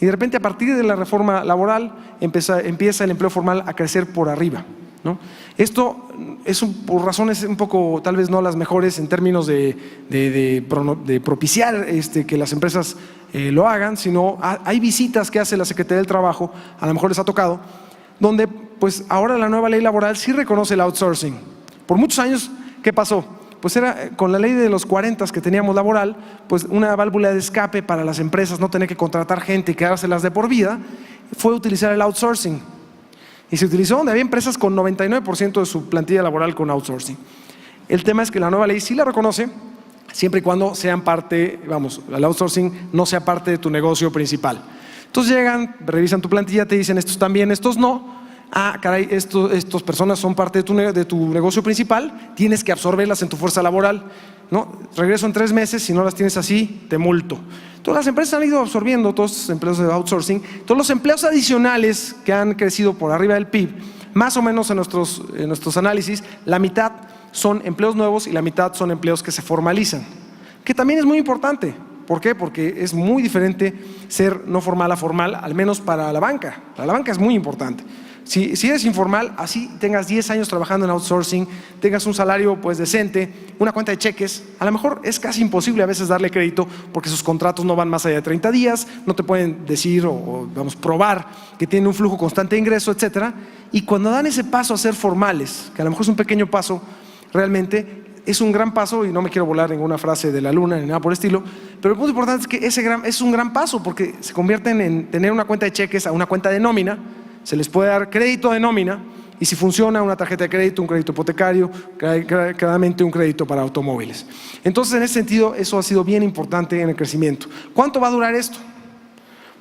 Y de repente, a partir de la reforma laboral, empieza el empleo formal a crecer por arriba, ¿no? Esto es por razones un poco, tal vez no las mejores en términos de propiciar que las empresas lo hagan, sino hay visitas que hace la Secretaría del Trabajo, a lo mejor les ha tocado, donde pues ahora la nueva ley laboral sí reconoce el outsourcing. Por muchos años, ¿qué pasó? Pues era con la ley de los 40 que teníamos laboral, pues una válvula de escape para las empresas no tener que contratar gente y quedárselas de por vida, fue utilizar el outsourcing. Y se utilizó donde había empresas con 99% de su plantilla laboral con outsourcing. El tema es que la nueva ley sí la reconoce, siempre y cuando sean parte, el outsourcing no sea parte de tu negocio principal. Entonces llegan, revisan tu plantilla, te dicen estos están bien, estos no. Ah, caray, estas personas son parte de tu negocio principal, tienes que absorberlas en tu fuerza laboral, ¿no? Regreso en 3 meses, si no las tienes así, te multo. Todas las empresas han ido absorbiendo todos estos empleos de outsourcing, todos los empleos adicionales que han crecido por arriba del PIB, más o menos en nuestros análisis, la mitad son empleos nuevos y la mitad son empleos que se formalizan, que también es muy importante. ¿Por qué? Porque es muy diferente ser no formal a formal, al menos para la banca. Para la banca es muy importante. Si eres informal, así tengas 10 años trabajando en outsourcing, tengas un salario pues decente, una cuenta de cheques, a lo mejor es casi imposible a veces darle crédito porque sus contratos no van más allá de 30 días, no te pueden decir o probar que tienen un flujo constante de ingreso, etcétera. Y cuando dan ese paso a ser formales, que a lo mejor es un pequeño paso, realmente es un gran paso, y no me quiero volar ninguna frase de la luna ni nada por el estilo, pero el punto importante es que es un gran paso porque se convierten en tener una cuenta de cheques a una cuenta de nómina. Se les puede dar crédito de nómina y si funciona una tarjeta de crédito, un crédito hipotecario, claramente un crédito para automóviles. Entonces, en ese sentido, eso ha sido bien importante en el crecimiento. ¿Cuánto va a durar esto?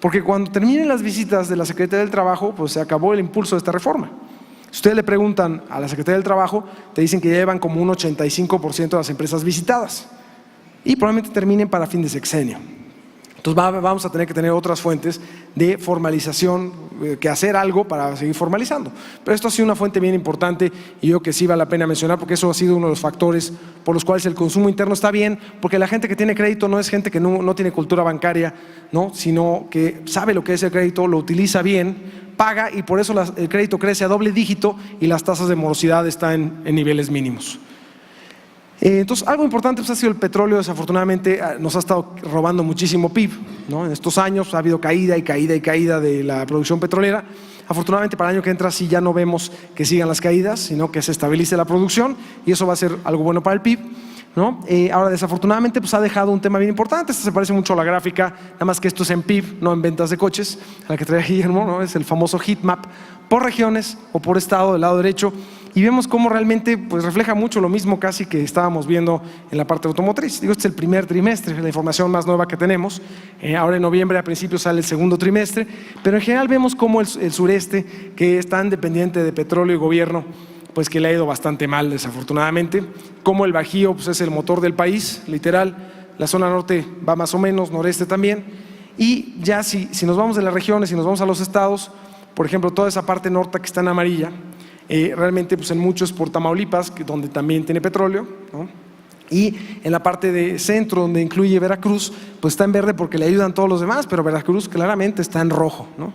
Porque cuando terminen las visitas de la Secretaría del Trabajo, pues se acabó el impulso de esta reforma. Si ustedes le preguntan a la Secretaría del Trabajo, te dicen que ya llevan como un 85% de las empresas visitadas y probablemente terminen para fin de sexenio. Entonces vamos a tener que tener otras fuentes de formalización, que hacer algo para seguir formalizando. Pero esto ha sido una fuente bien importante y yo creo que sí vale la pena mencionar porque eso ha sido uno de los factores por los cuales el consumo interno está bien, porque la gente que tiene crédito no es gente que no tiene cultura bancaria, ¿no? Sino que sabe lo que es el crédito, lo utiliza bien, paga y por eso el crédito crece a doble dígito y las tasas de morosidad están en niveles mínimos. Entonces, algo importante pues, ha sido el petróleo. Desafortunadamente nos ha estado robando muchísimo PIB, ¿no? En estos años ha habido caída de la producción petrolera. Afortunadamente para el año que entra sí ya no vemos que sigan las caídas, sino que se estabilice la producción y eso va a ser algo bueno para el PIB, ¿no? Ahora desafortunadamente pues ha dejado un tema bien importante. Esto se parece mucho a la gráfica, nada más que esto es en PIB, no en ventas de coches, a la que trae Guillermo, ¿no? Es el famoso heat map por regiones o por estado del lado derecho. Y vemos cómo realmente pues, refleja mucho lo mismo casi que estábamos viendo en la parte automotriz. Digo, este es el primer trimestre, la información más nueva que tenemos. Ahora en noviembre a principios sale el segundo trimestre, pero en general vemos cómo el sureste, que es tan dependiente de petróleo y gobierno, pues que le ha ido bastante mal desafortunadamente. Como el Bajío pues, es el motor del país, literal. La zona norte va más o menos, noreste también. Y ya si nos vamos de las regiones, si nos vamos a los estados, por ejemplo, toda esa parte norte que está en amarilla, realmente pues en muchos por Tamaulipas, donde también tiene petróleo, ¿no? Y en la parte de centro, donde incluye Veracruz, pues está en verde porque le ayudan todos los demás, pero Veracruz claramente está en rojo, ¿no?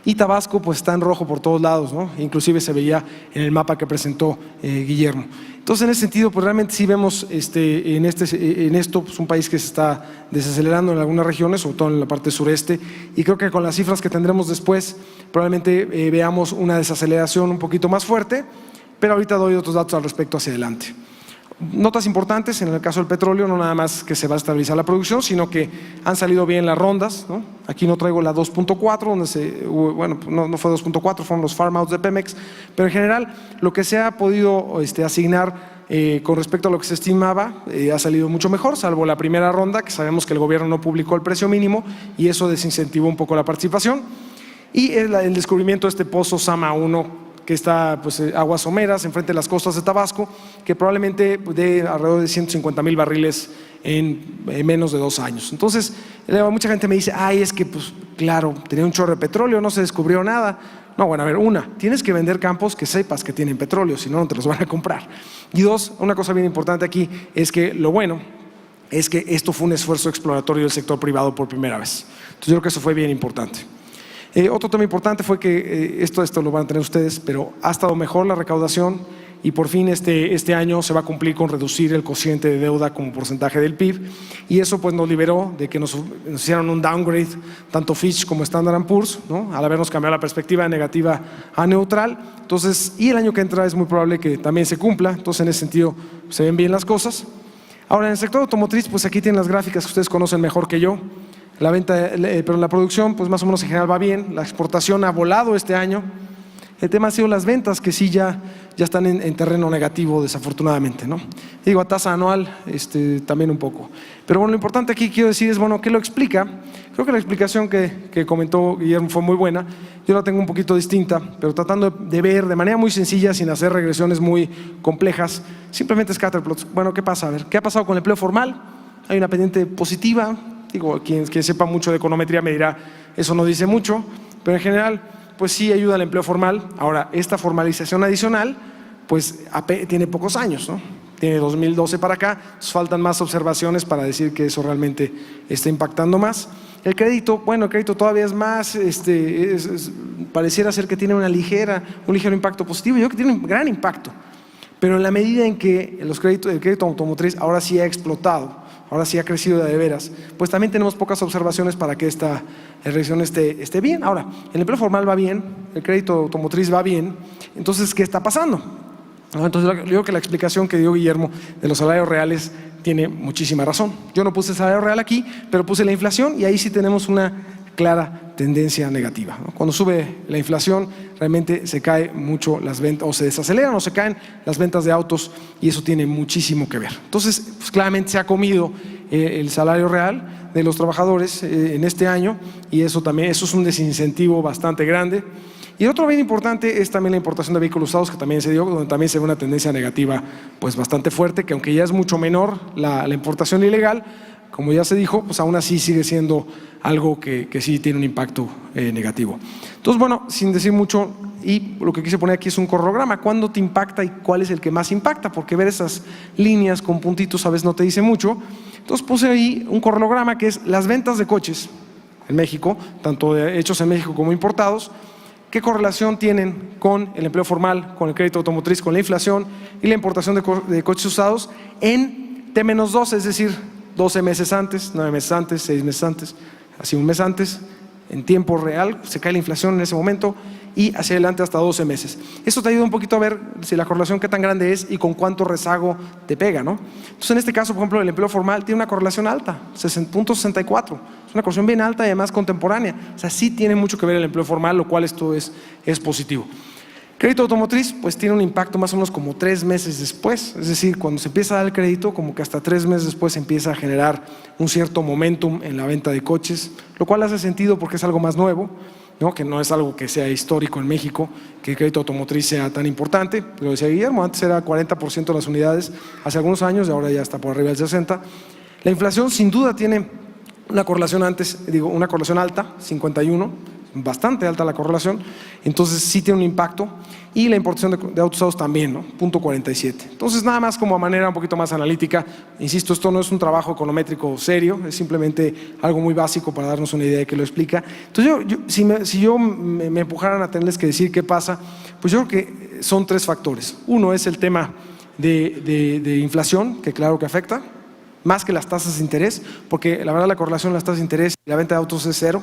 Y Tabasco pues está en rojo por todos lados, ¿no? Inclusive se veía en el mapa que presentó Guillermo. Entonces en ese sentido pues realmente sí vemos en esto pues, un país que se está desacelerando en algunas regiones, sobre todo en la parte sureste, y creo que con las cifras que tendremos después probablemente veamos una desaceleración un poquito más fuerte, pero ahorita doy otros datos al respecto hacia adelante. Notas importantes en el caso del petróleo, no nada más que se va a estabilizar la producción, sino que han salido bien las rondas, ¿no? Aquí no traigo la 2.4, donde bueno, no fue 2.4, fueron los farm outs de Pemex, pero en general lo que se ha podido asignar con respecto a lo que se estimaba ha salido mucho mejor, salvo la primera ronda, que sabemos que el gobierno no publicó el precio mínimo y eso desincentivó un poco la participación. Y el descubrimiento de este pozo Sama 1, que está aguas someras enfrente de las costas de Tabasco, que probablemente dé alrededor de 150,000 barriles en menos de 2 años. Entonces, mucha gente me dice, ay, es que claro, tenía un chorro de petróleo, no se descubrió nada. No, bueno, a ver, tienes que vender campos que sepas que tienen petróleo, si no, no te los van a comprar. Y dos, una cosa bien importante aquí es que lo bueno es que esto fue un esfuerzo exploratorio del sector privado por primera vez. Entonces, yo creo que eso fue bien importante. Otro tema importante fue que esto lo van a tener ustedes, pero ha estado mejor la recaudación y por fin este año se va a cumplir con reducir el cociente de deuda como porcentaje del PIB y eso pues nos liberó de que nos hicieron un downgrade tanto Fitch como Standard & Poor's, ¿no? Al habernos cambiado la perspectiva de negativa a neutral. Entonces, y el año que entra es muy probable que también se cumpla, entonces en ese sentido se ven bien las cosas. Ahora, en el sector automotriz, pues aquí tienen las gráficas que ustedes conocen mejor que yo. La venta, pero la producción pues más o menos en general va bien, la exportación ha volado este año. El tema ha sido las ventas que sí ya están en terreno negativo desafortunadamente, ¿no? Digo, a tasa anual también un poco. Pero bueno, lo importante aquí quiero decir es, bueno, ¿qué lo explica? Creo que la explicación que comentó Guillermo fue muy buena, yo la tengo un poquito distinta, pero tratando de ver de manera muy sencilla, sin hacer regresiones muy complejas, simplemente scatterplots. Bueno, ¿qué pasa? A ver, ¿qué ha pasado con el empleo formal? Hay una pendiente positiva. Digo, quien sepa mucho de econometría me dirá, eso no dice mucho, pero en general, pues sí ayuda al empleo formal. Ahora, esta formalización adicional, pues tiene pocos años, ¿no? Tiene 2012 para acá, faltan más observaciones para decir que eso realmente está impactando más. El crédito, bueno, el crédito todavía es más, pareciera ser que tiene un ligero impacto positivo, yo creo que tiene un gran impacto, pero en la medida en que el crédito automotriz ahora sí ha explotado, ahora sí ha crecido de veras, pues también tenemos pocas observaciones para que esta revisión esté bien. Ahora, el empleo formal va bien, el crédito automotriz va bien, entonces, ¿qué está pasando? Entonces, yo creo que la explicación que dio Guillermo de los salarios reales tiene muchísima razón. Yo no puse el salario real aquí, pero puse la inflación y ahí sí tenemos una clara tendencia negativa, ¿no? Cuando sube la inflación realmente se cae mucho las ventas, o se desaceleran o se caen las ventas de autos y eso tiene muchísimo que ver. Entonces, pues claramente se ha comido el salario real de los trabajadores en este año y eso es un desincentivo bastante grande. Y otro bien importante es también la importación de vehículos usados, que también se dio, donde también se ve una tendencia negativa pues bastante fuerte, que aunque ya es mucho menor la importación ilegal, como ya se dijo, pues aún así sigue siendo algo que sí tiene un impacto negativo. Entonces, bueno, sin decir mucho, y lo que quise poner aquí es un cronograma, ¿cuándo te impacta y cuál es el que más impacta? Porque ver esas líneas con puntitos a veces no te dice mucho. Entonces puse ahí un cronograma que es las ventas de coches en México, tanto hechos en México como importados, ¿qué correlación tienen con el empleo formal, con el crédito automotriz, con la inflación y la importación de coches usados en T-2, es decir, 12 meses antes, 9 meses antes, 6 meses antes, así un mes antes, en tiempo real, se cae la inflación en ese momento y hacia adelante hasta 12 meses. Eso te ayuda un poquito a ver si la correlación qué tan grande es y con cuánto rezago te pega, ¿no? Entonces, en este caso, por ejemplo, el empleo formal tiene una correlación alta, 0.64, es una correlación bien alta y además contemporánea. O sea, sí tiene mucho que ver el empleo formal, lo cual esto es positivo. Crédito automotriz, pues tiene un impacto más o menos como 3 meses después, es decir, cuando se empieza a dar el crédito, como que hasta 3 meses después se empieza a generar un cierto momentum en la venta de coches, lo cual hace sentido porque es algo más nuevo, ¿no? Que no es algo que sea histórico en México, que el crédito automotriz sea tan importante. Lo decía Guillermo, antes era 40% de las unidades hace algunos años y ahora ya está por arriba del 60%. La inflación sin duda tiene una correlación una correlación alta, 51%, bastante alta la correlación, entonces sí tiene un impacto, y la importación de autos usados también, ¿no? 0.47. Entonces, nada más como manera un poquito más analítica, insisto, esto no es un trabajo econométrico serio, es simplemente algo muy básico para darnos una idea de que lo explica. Entonces, si yo me empujaran a tenerles que decir qué pasa, pues yo creo que son 3 factores. Uno es el tema de inflación, que claro que afecta, más que las tasas de interés, porque la verdad la correlación de las tasas de interés y la venta de autos es 0.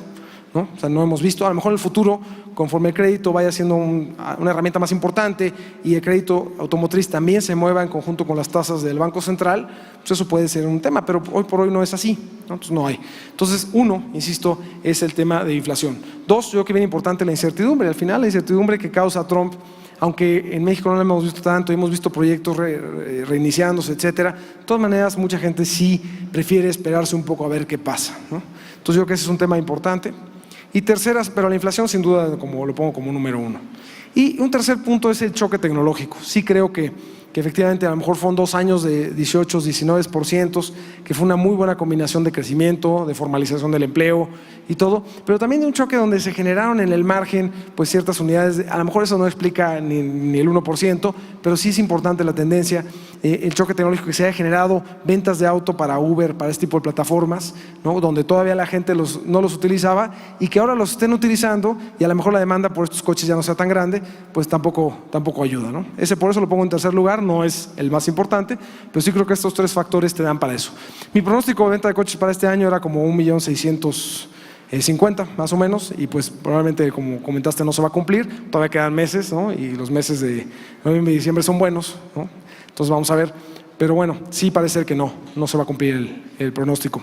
¿no? O sea, no hemos visto, a lo mejor en el futuro, conforme el crédito vaya siendo una herramienta más importante y el crédito automotriz también se mueva en conjunto con las tasas del Banco Central, pues eso puede ser un tema, pero hoy por hoy no es así, ¿no? Entonces no hay. Entonces, uno, insisto, es el tema de inflación. Dos, yo creo que bien importante la incertidumbre. Al final, la incertidumbre que causa Trump, aunque en México no lo hemos visto tanto, hemos visto proyectos reiniciándose, etcétera, de todas maneras mucha gente sí prefiere esperarse un poco a ver qué pasa, ¿no? Entonces yo creo que ese es un tema importante. Y terceras, pero la inflación sin duda como lo pongo como número uno. Y un tercer punto es el choque tecnológico. Sí creo que efectivamente a lo mejor fueron 2 años de 18, 19%, que fue una muy buena combinación de crecimiento, de formalización del empleo y todo, pero también de un choque donde se generaron en el margen pues ciertas unidades, a lo mejor eso no explica ni el 1%, pero sí es importante la tendencia, el choque tecnológico que se haya generado, ventas de auto para Uber, para este tipo de plataformas, ¿no? Donde todavía la gente no los utilizaba y que ahora los estén utilizando y a lo mejor la demanda por estos coches ya no sea tan grande, pues tampoco ayuda, ¿no? Por eso lo pongo en tercer lugar. No es el más importante, pero sí creo que estos 3 factores te dan para eso. Mi pronóstico de venta de coches para este año era como 1.650.000 más o menos, y pues probablemente, como comentaste, no se va a cumplir, todavía quedan meses, ¿no? Y los meses de noviembre y diciembre son buenos, ¿no? Entonces vamos a ver, pero bueno, sí parece ser que no se va a cumplir el pronóstico.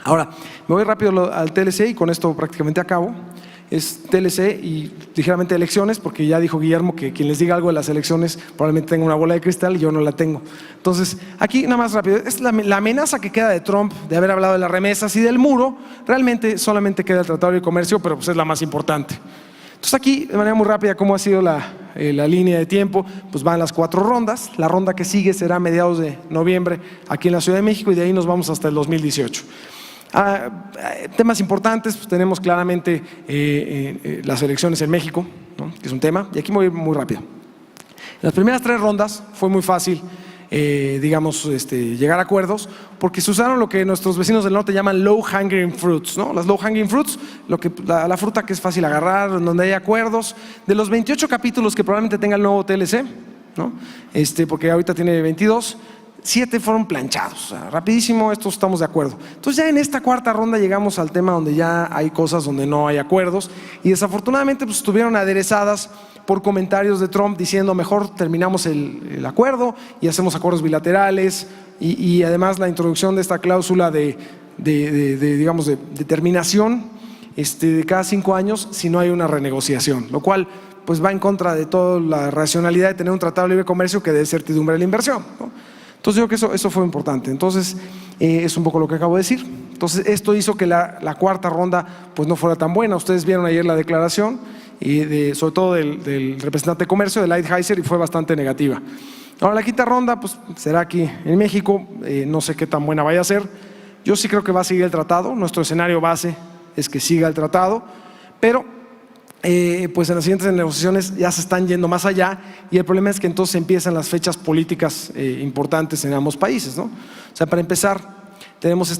Ahora, me voy rápido al TLC y con esto prácticamente acabo. Es TLC y ligeramente elecciones, porque ya dijo Guillermo que quien les diga algo de las elecciones probablemente tenga una bola de cristal y yo no la tengo. Entonces, aquí nada más rápido, es la amenaza que queda de Trump de haber hablado de las remesas y del muro, realmente solamente queda el Tratado de Comercio, pero pues es la más importante. Entonces aquí, de manera muy rápida, ¿cómo ha sido la línea de tiempo? Pues van las 4 rondas, la ronda que sigue será a mediados de noviembre aquí en la Ciudad de México y de ahí nos vamos hasta el 2018. Temas importantes, pues tenemos claramente las elecciones en México, ¿no? Que es un tema, y aquí me voy muy rápido. En las primeras 3 rondas fue muy fácil, llegar a acuerdos, porque se usaron lo que nuestros vecinos del norte llaman low hanging fruits, ¿no? Las low hanging fruits, la fruta que es fácil agarrar, donde hay acuerdos. De los 28 capítulos que probablemente tenga el nuevo TLC, ¿no? Porque ahorita tiene 22, 7 fueron planchados, o sea, rapidísimo, estos estamos de acuerdo. Entonces ya en esta 4ª ronda llegamos al tema donde ya hay cosas donde no hay acuerdos y desafortunadamente pues estuvieron aderezadas por comentarios de Trump diciendo mejor terminamos el acuerdo y hacemos acuerdos bilaterales y además la introducción de esta cláusula de terminación de cada 5 años si no hay una renegociación, lo cual pues va en contra de toda la racionalidad de tener un tratado de libre comercio que dé certidumbre de la inversión, ¿no? Entonces yo creo que eso fue importante. Entonces es un poco lo que acabo de decir. Entonces esto hizo que la 4ª ronda pues no fuera tan buena. Ustedes vieron ayer la declaración sobre todo del representante de comercio de Lighthizer y fue bastante negativa. Ahora la 5ª ronda pues será aquí en México, no sé qué tan buena vaya a ser. Yo sí creo que va a seguir el tratado. Nuestro escenario base es que siga el tratado, pero pues en las siguientes negociaciones ya se están yendo más allá y el problema es que entonces empiezan las fechas políticas importantes en ambos países, ¿no? O sea, para empezar, tenemos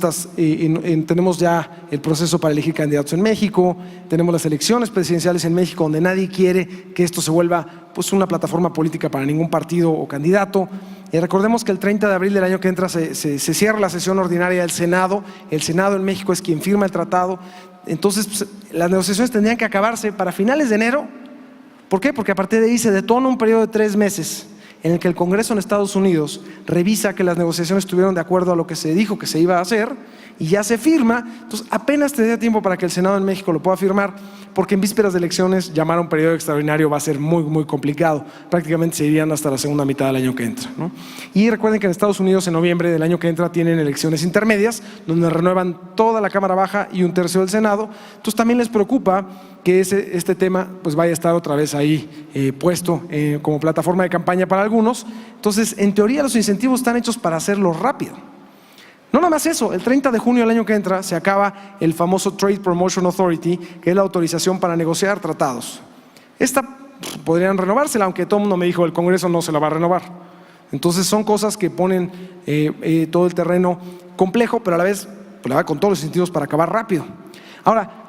tenemos ya el proceso para elegir candidatos en México, tenemos las elecciones presidenciales en México donde nadie quiere que esto se vuelva pues una plataforma política para ningún partido o candidato. Y recordemos que el 30 de abril del año que entra se cierra la sesión ordinaria del Senado. El Senado en México es quien firma el tratado. Entonces pues, las negociaciones tendrían que acabarse para finales de enero. ¿Por qué? Porque a partir de ahí se detona un periodo de 3 meses en el que el Congreso en Estados Unidos revisa que las negociaciones estuvieron de acuerdo a lo que se dijo que se iba a hacer y ya se firma. Entonces apenas tendría tiempo para que el Senado en México lo pueda firmar, porque en vísperas de elecciones llamar a un periodo extraordinario va a ser muy, muy complicado. Prácticamente se irían hasta la segunda mitad del año que entra, ¿no? Y recuerden que en Estados Unidos en noviembre del año que entra tienen elecciones intermedias donde renuevan toda la Cámara Baja y 1/3 del Senado. Entonces también les preocupa que este tema pues vaya a estar otra vez ahí puesto como plataforma de campaña para algunos. Entonces, en teoría los incentivos están hechos para hacerlo rápido. No nada más eso, el 30 de junio del año que entra se acaba el famoso Trade Promotion Authority, que es la autorización para negociar tratados. Esta podrían renovársela, aunque todo el mundo me dijo el Congreso no se la va a renovar. Entonces son cosas que ponen todo el terreno complejo, pero a la vez con todos los incentivos para acabar rápido. Ahora,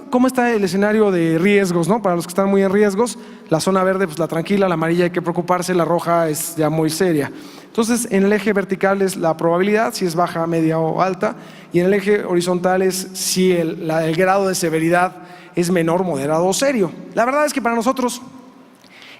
¿cómo está el escenario de riesgos, ¿no? Para los que están muy en riesgos, la zona verde, pues la tranquila, la amarilla hay que preocuparse, la roja es ya muy seria. Entonces, en el eje vertical es la probabilidad, si es baja, media o alta, y en el eje horizontal es si el grado de severidad es menor, moderado o serio. La verdad es que para nosotros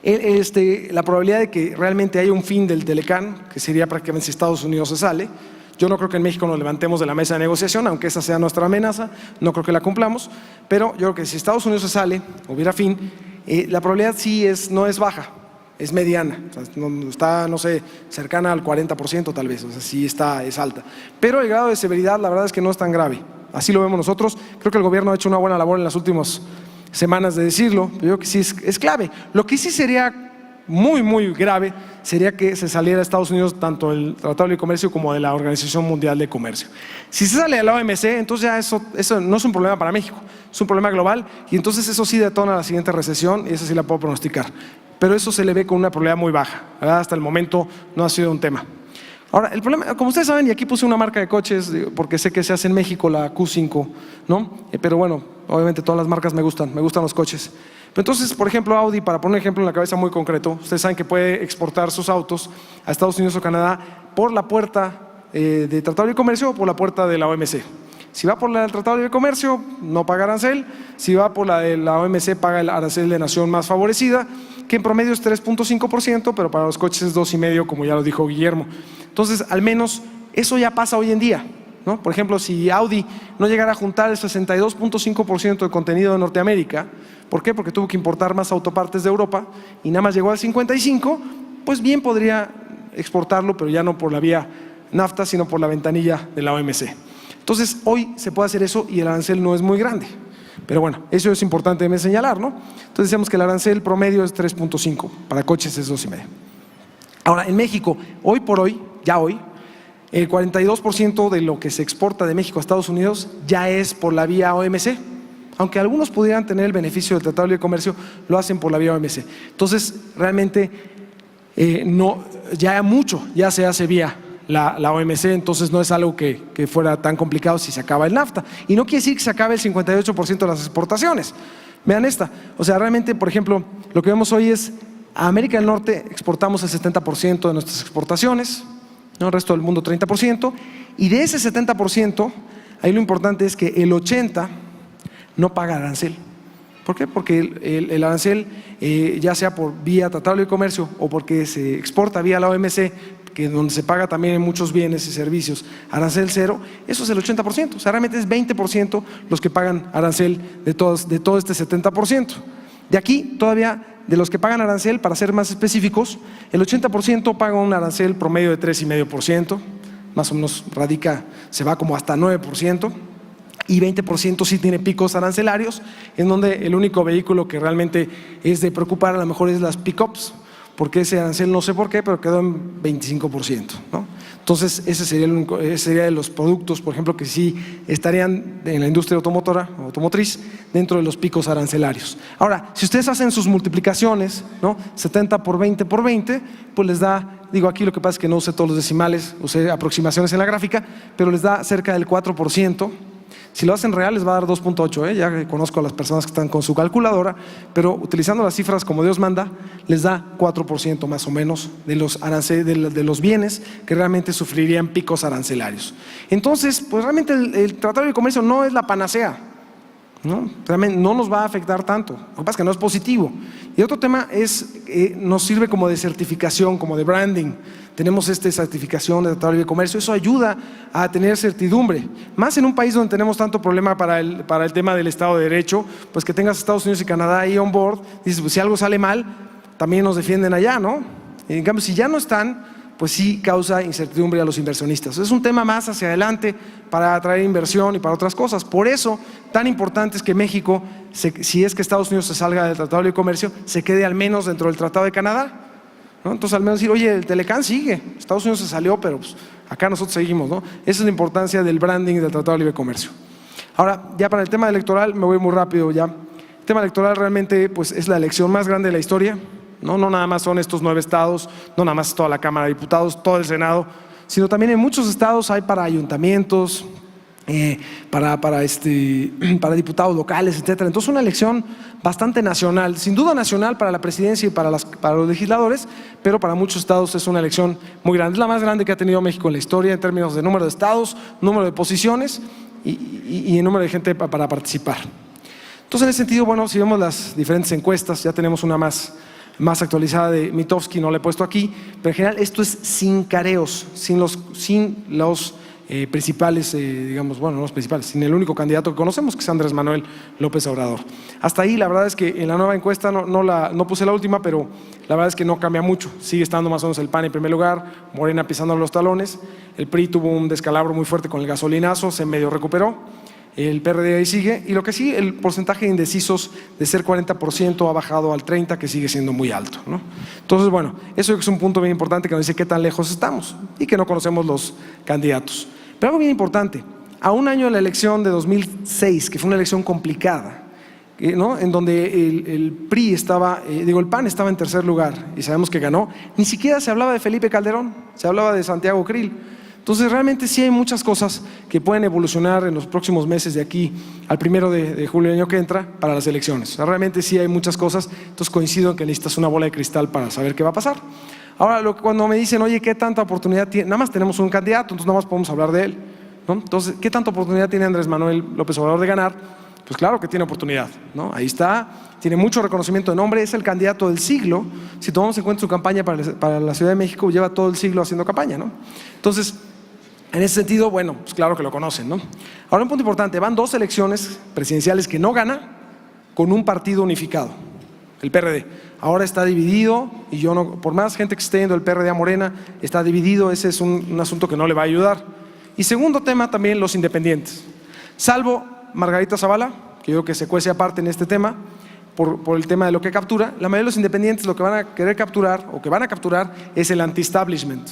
la probabilidad de que realmente haya un fin del Telecán, que sería prácticamente si Estados Unidos se sale, yo no creo que en México nos levantemos de la mesa de negociación, aunque esa sea nuestra amenaza, no creo que la cumplamos, pero yo creo que si Estados Unidos se sale, hubiera fin, la probabilidad sí no es baja, es mediana, o sea, está, no sé, cercana al 40% tal vez, o sea, sí es alta. Pero el grado de severidad, la verdad es que no es tan grave, así lo vemos nosotros. Creo que el gobierno ha hecho una buena labor en las últimas semanas de decirlo, pero yo creo que sí es clave. Lo que sí sería muy, muy grave sería que se saliera de Estados Unidos tanto el Tratado de Libre Comercio como de la Organización Mundial de Comercio. Si se sale de la OMC, entonces ya eso no es un problema para México, es un problema global, y entonces eso sí detona la siguiente recesión, y esa sí la puedo pronosticar. Pero eso se le ve con una probabilidad muy baja, ¿verdad? Hasta el momento no ha sido un tema. Ahora, el problema, como ustedes saben, y aquí puse una marca de coches, porque sé que se hace en México la Q5, ¿no? Pero bueno, obviamente todas las marcas me gustan los coches. Pero entonces, por ejemplo, Audi, para poner un ejemplo en la cabeza muy concreto, ustedes saben que puede exportar sus autos a Estados Unidos o Canadá por la puerta de Tratado de Libre Comercio o por la puerta de la OMC. Si va por la del Tratado de Libre Comercio, no paga arancel. Si va por la de la OMC, paga el arancel de nación más favorecida, que en promedio es 3.5%, pero para los coches es 2,5%, como ya lo dijo Guillermo. Entonces, al menos eso ya pasa hoy en día, ¿no? Por ejemplo, si Audi no llegara a juntar el 62.5% de contenido de Norteamérica, ¿por qué? Porque tuvo que importar más autopartes de Europa y nada más llegó al 55%, pues bien podría exportarlo, pero ya no por la vía NAFTA, sino por la ventanilla de la OMC. Entonces, hoy se puede hacer eso y el arancel no es muy grande. Pero bueno, eso es importante de señalar, ¿no? Entonces decíamos que el arancel promedio es 3.5, para coches es 2,5. Ahora, en México, hoy por hoy, ya hoy, el 42% de lo que se exporta de México a Estados Unidos ya es por la vía OMC. Aunque algunos pudieran tener el beneficio del Tratado de Libre Comercio, lo hacen por la vía OMC. Entonces, realmente, ya se hace vía la OMC, entonces no es algo que fuera tan complicado si se acaba el NAFTA. Y no quiere decir que se acabe el 58% de las exportaciones. Vean esta, o sea, realmente, por ejemplo, lo que vemos hoy es, a América del Norte exportamos el 70% de nuestras exportaciones, ¿no? El resto del mundo 30%, y de ese 70%, ahí lo importante es que el 80% no paga arancel. ¿Por qué? Porque el arancel, ya sea por vía Tratado de Libre Comercio o porque se exporta vía la OMC, que donde se paga también en muchos bienes y servicios arancel cero, eso es el 80%, o sea, realmente es 20% los que pagan arancel de todo este 70%. De aquí, todavía, de los que pagan arancel, para ser más específicos, el 80% paga un arancel promedio de 3,5%, más o menos se va como hasta 9%, y 20% sí tiene picos arancelarios, en donde el único vehículo que realmente es de preocupar a lo mejor es las pick-ups, porque ese arancel no sé por qué, pero quedó en 25%, ¿no? Entonces, ese sería de los productos, por ejemplo, que sí estarían en la industria automotriz dentro de los picos arancelarios. Ahora, si ustedes hacen sus multiplicaciones, ¿no? 70 por 20 por 20, pues les da, digo, aquí lo que pasa es que no usé todos los decimales, usé aproximaciones en la gráfica, pero les da cerca del 4%. Si lo hacen real les va a dar 2.8, ya conozco a las personas que están con su calculadora, pero utilizando las cifras como Dios manda, les da 4% más o menos de los bienes que realmente sufrirían picos arancelarios. Entonces, pues realmente el Tratado de Comercio no es la panacea, ¿no? Realmente no nos va a afectar tanto, lo que pasa es que no es positivo. Y otro tema es, nos sirve como de certificación, como de branding. Tenemos esta certificación de Tratado de Libre Comercio, eso ayuda a tener certidumbre, más en un país donde tenemos tanto problema para el tema del Estado de Derecho, pues que tengas Estados Unidos y Canadá ahí on board, dices, pues si algo sale mal, también nos defienden allá, ¿no? Y en cambio, si ya no están, pues sí causa incertidumbre a los inversionistas. Es un tema más hacia adelante para atraer inversión y para otras cosas. Por eso, tan importante es que México, si es que Estados Unidos se salga del Tratado de Libre Comercio, se quede al menos dentro del Tratado de Canadá, ¿no? Entonces, al menos decir, oye, el Telecán sigue, Estados Unidos se salió, pero pues, acá nosotros seguimos, ¿no? Esa es la importancia del branding del Tratado de Libre Comercio. Ahora, ya para el tema electoral, me voy muy rápido ya. El tema electoral realmente pues, es la elección más grande de la historia. No nada más son estos 9 estados, no nada más toda la Cámara de Diputados, todo el Senado, sino también en muchos estados hay para ayuntamientos, para diputados locales, etcétera. Entonces una elección bastante nacional, sin duda nacional para la presidencia y para los legisladores, pero para muchos estados es una elección muy grande. Es la más grande que ha tenido México en la historia en términos de número de estados, número de posiciones y el número de gente para participar. Entonces en ese sentido, bueno, si vemos las diferentes encuestas, ya tenemos una más actualizada de Mitofsky, no la he puesto aquí, pero en general esto es sin careos, sin los principales, digamos, bueno, no los principales, sin el único candidato que conocemos, que es Andrés Manuel López Obrador. Hasta ahí, la verdad es que en la nueva encuesta, no puse la última, pero la verdad es que no cambia mucho. Sigue estando más o menos el PAN en primer lugar, Morena pisando los talones, el PRI tuvo un descalabro muy fuerte con el gasolinazo, se medio recuperó, el PRD ahí sigue, y lo que sí, el porcentaje de indecisos de ser 40% ha bajado al 30%, que sigue siendo muy alto, ¿no? Entonces, bueno, eso es un punto bien importante que nos dice qué tan lejos estamos y que no conocemos los candidatos. Pero algo bien importante, a un año de la elección de 2006, que fue una elección complicada, ¿no?, en donde el PRI el PAN estaba en tercer lugar y sabemos que ganó, ni siquiera se hablaba de Felipe Calderón, se hablaba de Santiago Krill. Entonces realmente sí hay muchas cosas que pueden evolucionar en los próximos meses de aquí al 1 de julio del año que entra para las elecciones. O sea, realmente sí hay muchas cosas, entonces coincido en que necesitas una bola de cristal para saber qué va a pasar. Ahora, cuando me dicen, oye, ¿qué tanta oportunidad tiene? Nada más tenemos un candidato, entonces nada más podemos hablar de él, ¿no? Entonces, ¿qué tanta oportunidad tiene Andrés Manuel López Obrador de ganar? Pues claro que tiene oportunidad, ¿no? Ahí está, tiene mucho reconocimiento de nombre, es el candidato del siglo. Si tomamos en cuenta su campaña para la Ciudad de México, lleva todo el siglo haciendo campaña, ¿no? Entonces, en ese sentido, bueno, pues claro que lo conocen, ¿no? Ahora, un punto importante, van 2 elecciones presidenciales que no gana con un partido unificado, el PRD. Ahora está dividido y por más gente que esté yendo del PRD a Morena, está dividido, ese es un asunto que no le va a ayudar. Y segundo tema, también los independientes. Salvo Margarita Zavala, que yo creo que se cuece aparte en este tema, por el tema de lo que captura, la mayoría de los independientes lo que van a querer capturar o que van a capturar es el anti-establishment.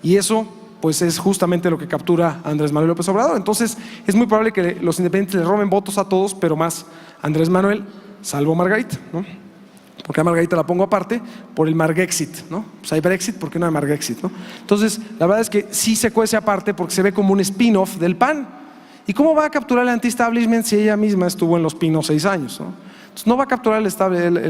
Y eso pues es justamente lo que captura a Andrés Manuel López Obrador. Entonces es muy probable que los independientes le roben votos a todos, pero más a Andrés Manuel, salvo Margarita, ¿no? Porque a Margarita la pongo aparte por el Margexit, ¿no? Pues hay Brexit, ¿por qué no hay Margexit, no? Entonces la verdad es que sí se cuece aparte porque se ve como un spin-off del PAN. ¿Y cómo va a capturar el anti-establishment si ella misma estuvo en los Pinos 6 años, ¿no? Entonces no va a capturar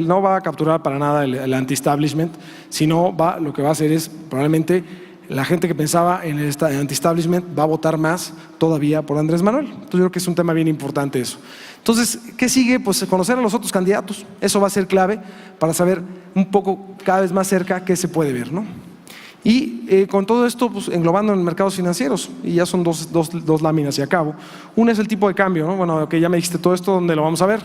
no va a capturar para nada el anti-establishment, sino lo que va a hacer es probablemente la gente que pensaba en el anti-establishment va a votar más todavía por Andrés Manuel. Entonces yo creo que es un tema bien importante eso. Entonces, ¿qué sigue? Pues conocer a los otros candidatos. Eso va a ser clave para saber un poco cada vez más cerca qué se puede ver, ¿no? Y con todo esto, pues englobando en mercados financieros, y ya son dos láminas y acabo. Una es el tipo de cambio, ¿no? Bueno, que ya me dijiste todo esto, ¿dónde lo vamos a ver?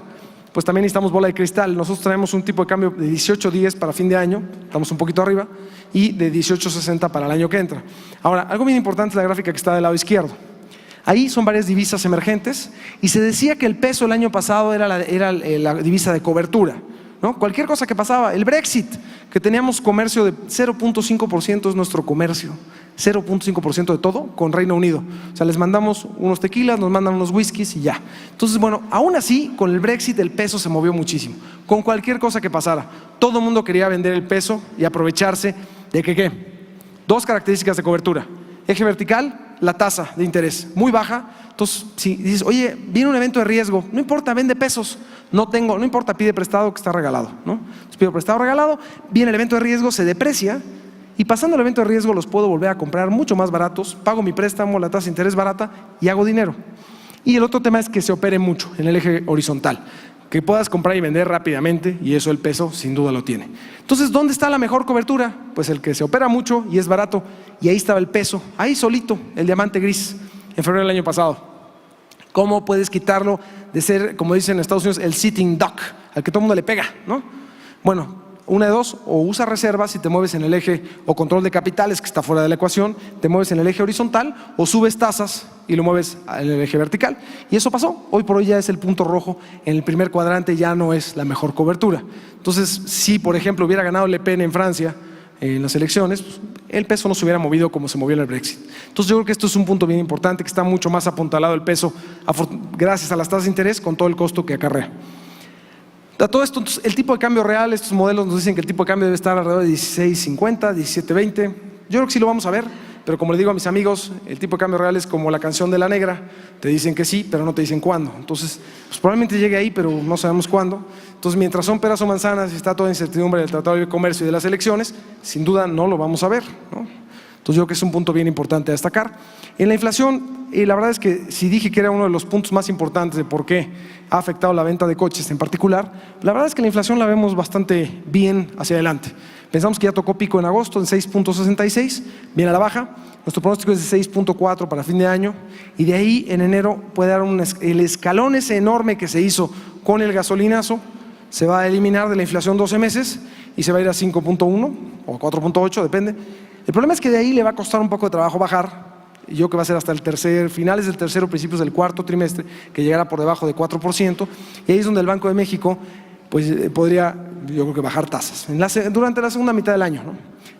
Pues también necesitamos bola de cristal. Nosotros traemos un tipo de cambio de 18.10 para fin de año, estamos un poquito arriba, y de 18.60 para el año que entra. Ahora, algo bien importante es la gráfica que está del lado izquierdo. Ahí son varias divisas emergentes y se decía que el peso el año pasado era la divisa de cobertura, ¿no? Cualquier cosa que pasaba, el Brexit, que teníamos comercio de 0.5% es nuestro comercio, 0.5% de todo con Reino Unido. O sea, les mandamos unos tequilas, nos mandan unos whiskies y ya. Entonces, bueno, aún así, con el Brexit el peso se movió muchísimo. Con cualquier cosa que pasara, todo el mundo quería vender el peso y aprovecharse de que, ¿qué? 2 características de cobertura. Eje vertical, la tasa de interés muy baja. Entonces, si dices, oye, viene un evento de riesgo, no importa, vende pesos, no importa, pide prestado que está regalado, ¿no? Entonces pido prestado regalado, viene el evento de riesgo, se deprecia y pasando el evento de riesgo los puedo volver a comprar mucho más baratos, pago mi préstamo, la tasa de interés barata y hago dinero. Y el otro tema es que se opere mucho en el eje horizontal, que puedas comprar y vender rápidamente y eso el peso sin duda lo tiene. Entonces, ¿dónde está la mejor cobertura? Pues el que se opera mucho y es barato, y ahí estaba el peso, ahí solito, el diamante gris, en febrero del año pasado. ¿Cómo puedes quitarlo de ser, como dicen en Estados Unidos, el sitting duck, al que todo el mundo le pega, ¿no? Bueno, una de dos, o usa reservas y te mueves en el eje, o control de capitales que está fuera de la ecuación, te mueves en el eje horizontal, o subes tasas y lo mueves en el eje vertical. Y eso pasó, hoy por hoy ya es el punto rojo, en el primer cuadrante ya no es la mejor cobertura. Entonces, si por ejemplo hubiera ganado Le Pen en Francia en las elecciones, pues, el peso no se hubiera movido como se movió en el Brexit. Entonces yo creo que esto es un punto bien importante, que está mucho más apuntalado el peso gracias a las tasas de interés con todo el costo que acarrea. A todo esto, entonces, el tipo de cambio real, estos modelos nos dicen que el tipo de cambio debe estar alrededor de 16.50, 17.20. Yo creo que sí lo vamos a ver. pero como le digo a mis amigos, el tipo de cambio real es como la canción de La Negra, te dicen que sí, pero no te dicen cuándo. Entonces, pues probablemente llegue ahí, pero no sabemos cuándo. Entonces, mientras son peras o manzanas y está toda incertidumbre del Tratado de Libre Comercio y de las elecciones, sin duda no lo vamos a ver, ¿no? Entonces yo creo que es un punto bien importante a destacar. En la inflación, la verdad es que si dije que era uno de los puntos más importantes de por qué ha afectado la venta de coches en particular, la verdad es que la inflación la vemos bastante bien hacia adelante. Pensamos que ya tocó pico en agosto en 6.66, viene a la baja. Nuestro pronóstico es de 6.4 para fin de año y de ahí en enero puede dar el escalón ese enorme que se hizo con el gasolinazo, se va a eliminar de la inflación 12 meses y se va a ir a 5.1 o 4.8, depende. El problema es que de ahí le va a costar un poco de trabajo bajar, y yo creo que va a ser hasta finales del tercero, principios del cuarto trimestre, que llegará por debajo de 4%, y ahí es donde el Banco de México pues, podría, yo creo que bajar tasas, durante la segunda mitad del año, ¿no?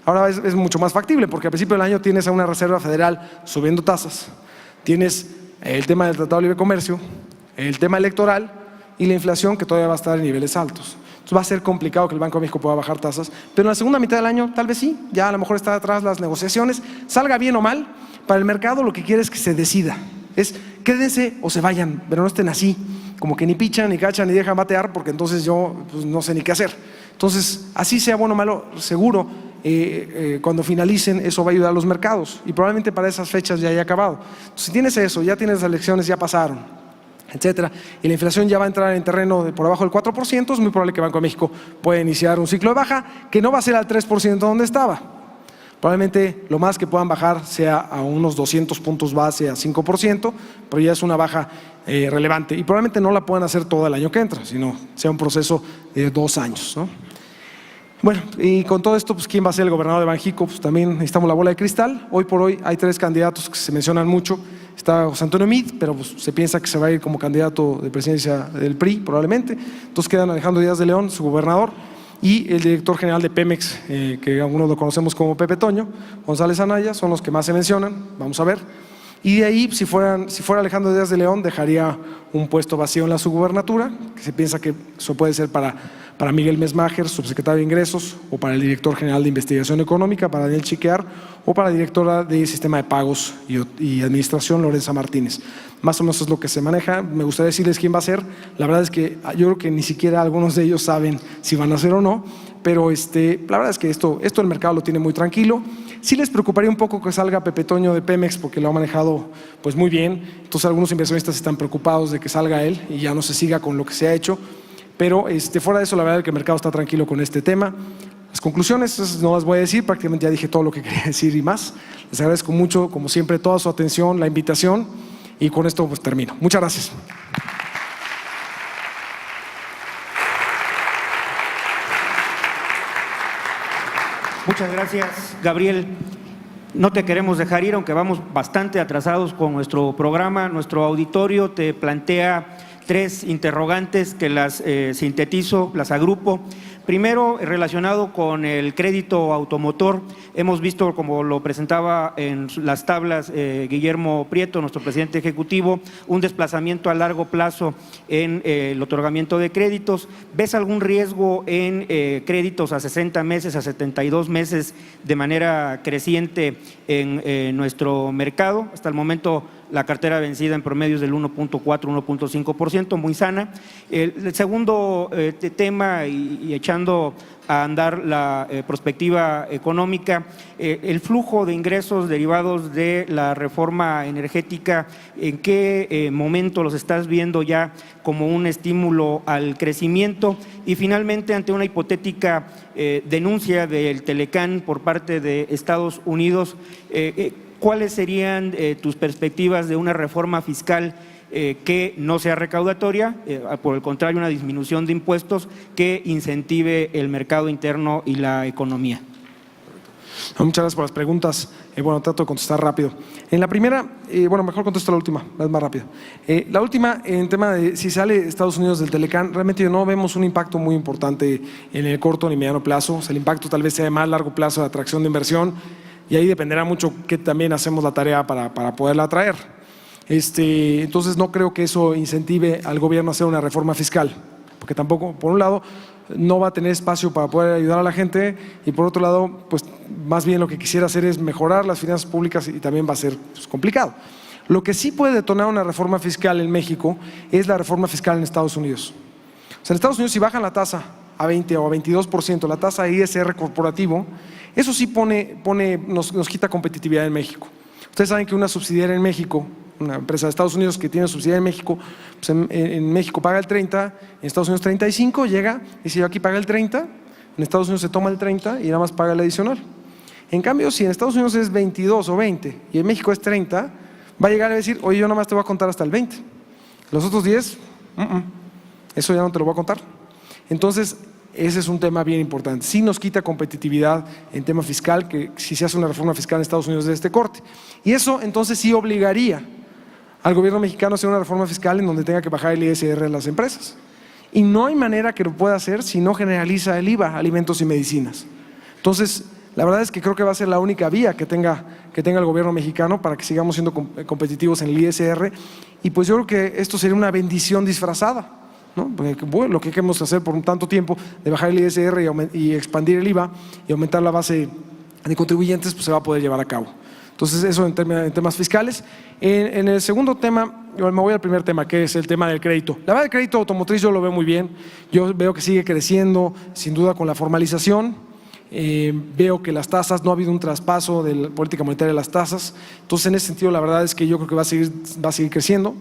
Ahora es mucho más factible, porque al principio del año tienes a una Reserva Federal subiendo tasas, tienes el tema del Tratado de Libre Comercio, el tema electoral y la inflación que todavía va a estar en niveles altos. Entonces va a ser complicado que el Banco de México pueda bajar tasas, pero en la segunda mitad del año tal vez sí, ya a lo mejor está atrás las negociaciones, salga bien o mal, para el mercado lo que quiere es que se decida, es quédense o se vayan, pero no estén así, como que ni pichan, ni cachan, ni dejan batear, porque entonces yo pues, no sé ni qué hacer. Entonces, así sea bueno o malo, seguro, cuando finalicen, eso va a ayudar a los mercados, y probablemente para esas fechas ya haya acabado. Entonces, si tienes eso, ya tienes las elecciones, ya pasaron, etcétera, y la inflación ya va a entrar en terreno por abajo del 4%, es muy probable que el Banco de México pueda iniciar un ciclo de baja que no va a ser al 3% donde estaba. Probablemente lo más que puedan bajar sea a unos 200 puntos base a 5%, pero ya es una baja relevante y probablemente no la puedan hacer todo el año que entra, sino sea un proceso de 2 años, ¿no? Bueno, y con todo esto, pues ¿quién va a ser el gobernador de Banjico? Pues también necesitamos la bola de cristal. Hoy por hoy hay 3 candidatos que se mencionan mucho. Está José Antonio Meade, pero pues, se piensa que se va a ir como candidato de presidencia del PRI probablemente. Entonces quedan Alejandro Díaz de León, su gobernador, y el director general de Pemex, que algunos lo conocemos como Pepe Toño, González Anaya, son los que más se mencionan, vamos a ver. Y de ahí, si fuera Alejandro Díaz de León, dejaría un puesto vacío en la subgubernatura, que se piensa que eso puede ser para Miguel Mesmacher, subsecretario de Ingresos, o para el director general de Investigación Económica, para Daniel Chiquear, o para la directora de Sistema de Pagos y Administración, Lorenza Martínez. Más o menos es lo que se maneja. Me gustaría decirles quién va a ser. La verdad es que yo creo que ni siquiera algunos de ellos saben si van a ser o no, pero la verdad es que esto el mercado lo tiene muy tranquilo. Sí les preocuparía un poco que salga Pepe Toño de Pemex porque lo ha manejado pues muy bien, entonces algunos inversionistas están preocupados de que salga él y ya no se siga con lo que se ha hecho, pero fuera de eso la verdad es que el mercado está tranquilo con este tema. Las conclusiones no las voy a decir, prácticamente ya dije todo lo que quería decir y más. Les agradezco mucho, como siempre, toda su atención, la invitación y con esto pues termino. Muchas gracias. Muchas gracias, Gabriel. No te queremos dejar ir, aunque vamos bastante atrasados con nuestro programa. Nuestro auditorio te plantea 3 interrogantes que las sintetizo, las agrupo. Primero, relacionado con el crédito automotor, hemos visto, como lo presentaba en las tablas Guillermo Prieto, nuestro presidente ejecutivo, un desplazamiento a largo plazo en el otorgamiento de créditos. ¿Ves algún riesgo en créditos a 60 meses, a 72 meses de manera creciente en nuestro mercado? Hasta el momento la cartera vencida en promedio es del 1.4, 1.5%, muy sana. El segundo tema, y echando a andar la perspectiva económica, el flujo de ingresos derivados de la reforma energética, ¿en qué momento los estás viendo ya como un estímulo al crecimiento? Y finalmente, ante una hipotética denuncia del Telecán por parte de Estados Unidos, ¿cuáles serían tus perspectivas de una reforma fiscal que no sea recaudatoria, por el contrario, una disminución de impuestos que incentive el mercado interno y la economía? Muchas gracias por las preguntas. Bueno, trato de contestar rápido. En la primera, mejor contesto la última, es más rápido. La última, en tema de si sale Estados Unidos del Telecán, realmente no vemos un impacto muy importante en el corto ni mediano plazo. O sea, el impacto tal vez sea de más largo plazo de atracción de inversión, y ahí dependerá mucho que también hacemos la tarea para poderla atraer. Entonces no creo que eso incentive al gobierno a hacer una reforma fiscal, porque tampoco, por un lado, no va a tener espacio para poder ayudar a la gente, y por otro lado, pues más bien lo que quisiera hacer es mejorar las finanzas públicas y también va a ser pues, complicado. Lo que sí puede detonar una reforma fiscal en México es la reforma fiscal en Estados Unidos. O sea, en Estados Unidos, si bajan la tasa a 20 o a 22%, la tasa de ISR corporativo, eso sí nos quita competitividad en México. Ustedes saben que una subsidiaria en México, una empresa de Estados Unidos que tiene subsidiaria en México, pues en México paga el 30, en Estados Unidos 35, llega y dice yo aquí paga el 30, en Estados Unidos se toma el 30 y nada más paga el adicional. En cambio, si en Estados Unidos es 22 o 20 y en México es 30, va a llegar a decir, oye, yo nada más te voy a contar hasta el 20. Los otros 10, eso ya no te lo voy a contar. Entonces, ese es un tema bien importante. Sí nos quita competitividad en tema fiscal, que si se hace una reforma fiscal en Estados Unidos de este corte. Y eso entonces sí obligaría al gobierno mexicano a hacer una reforma fiscal en donde tenga que bajar el ISR de las empresas. Y no hay manera que lo pueda hacer si no generaliza el IVA, alimentos y medicinas. Entonces, la verdad es que creo que va a ser la única vía que tenga el gobierno mexicano para que sigamos siendo competitivos en el ISR. Y pues yo creo que esto sería una bendición disfrazada, ¿no? Porque, bueno, lo que queremos hacer por un tanto tiempo de bajar el ISR y expandir el IVA y aumentar la base de contribuyentes, pues se va a poder llevar a cabo. Entonces, eso en temas fiscales. En el segundo tema, me voy al primer tema, que es el tema del crédito. La verdad, el crédito automotriz yo lo veo muy bien. Yo veo que sigue creciendo, sin duda, con la formalización. Veo que las tasas, no ha habido un traspaso de la política monetaria de las tasas. Entonces, en ese sentido, la verdad es que yo creo que va a seguir creciendo.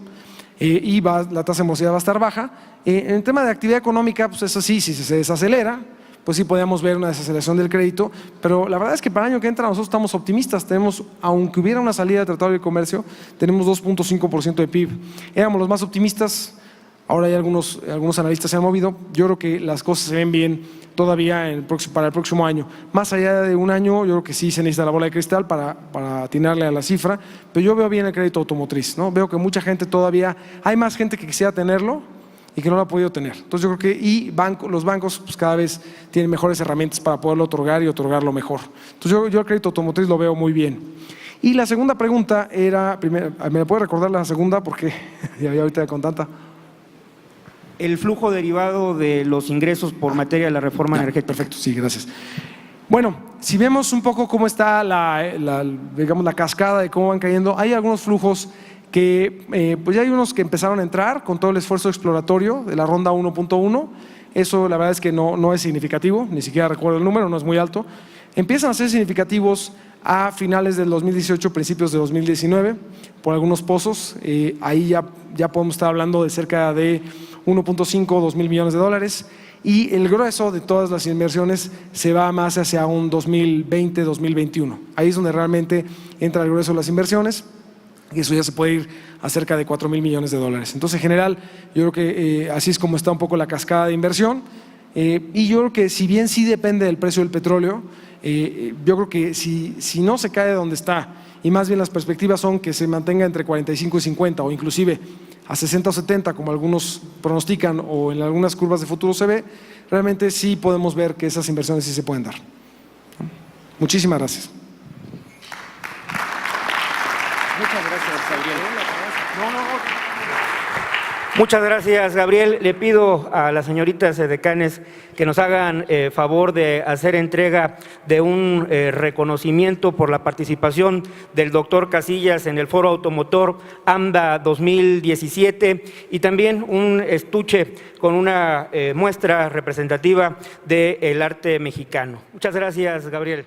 Y la tasa de morosidad va a estar baja. En el tema de actividad económica, pues eso sí, si se desacelera, pues sí podríamos ver una desaceleración del crédito, pero la verdad es que para el año que entra nosotros estamos optimistas. Tenemos, aunque hubiera una salida del Tratado de Comercio, tenemos 2.5% de PIB. Éramos los más optimistas, ahora hay algunos analistas se han movido. Yo creo que las cosas se ven bien todavía para el próximo año. Más allá de un año, yo creo que sí se necesita la bola de cristal para atinarle a la cifra, pero yo veo bien el crédito automotriz, ¿no? Veo que mucha gente todavía, hay más gente que quisiera tenerlo y que no lo ha podido tener. Entonces yo creo que los bancos pues cada vez tienen mejores herramientas para poderlo otorgar y otorgarlo mejor. Entonces yo el crédito automotriz lo veo muy bien. Y la segunda pregunta era, ¿me puede recordar la segunda? Porque ya ahorita con tanta… El flujo derivado de los ingresos por materia de la reforma energética. Perfecto, sí, gracias. Bueno, si vemos un poco cómo está digamos, la cascada de cómo van cayendo, hay algunos flujos que pues ya hay unos que empezaron a entrar con todo el esfuerzo exploratorio de la ronda 1.1. Eso la verdad es que no es significativo, ni siquiera recuerdo el número, no es muy alto. Empiezan a ser significativos a finales del 2018, principios de 2019, por algunos pozos. Ahí ya podemos estar hablando de cerca de 1.5 o 2 mil millones de dólares. Y el grueso de todas las inversiones se va más hacia un 2020-2021. Ahí es donde realmente entra el grueso de las inversiones. Y eso ya se puede ir a cerca de 4 mil millones de dólares. Entonces, en general, yo creo que así es como está un poco la cascada de inversión. Y yo creo que si bien sí depende del precio del petróleo, yo creo que si no se cae de donde está, y más bien las perspectivas son que se mantenga entre 45 y 50 o inclusive a 60 o 70 como algunos pronostican o en algunas curvas de futuro se ve, realmente sí podemos ver que esas inversiones sí se pueden dar. Muchísimas gracias. Muchas gracias, Gabriel. Muchas gracias, Gabriel. Le pido a las señoritas edecanes que nos hagan favor de hacer entrega de un reconocimiento por la participación del doctor Casillas en el Foro Automotor AMDA 2017 y también un estuche con una muestra representativa del arte mexicano. Muchas gracias, Gabriel.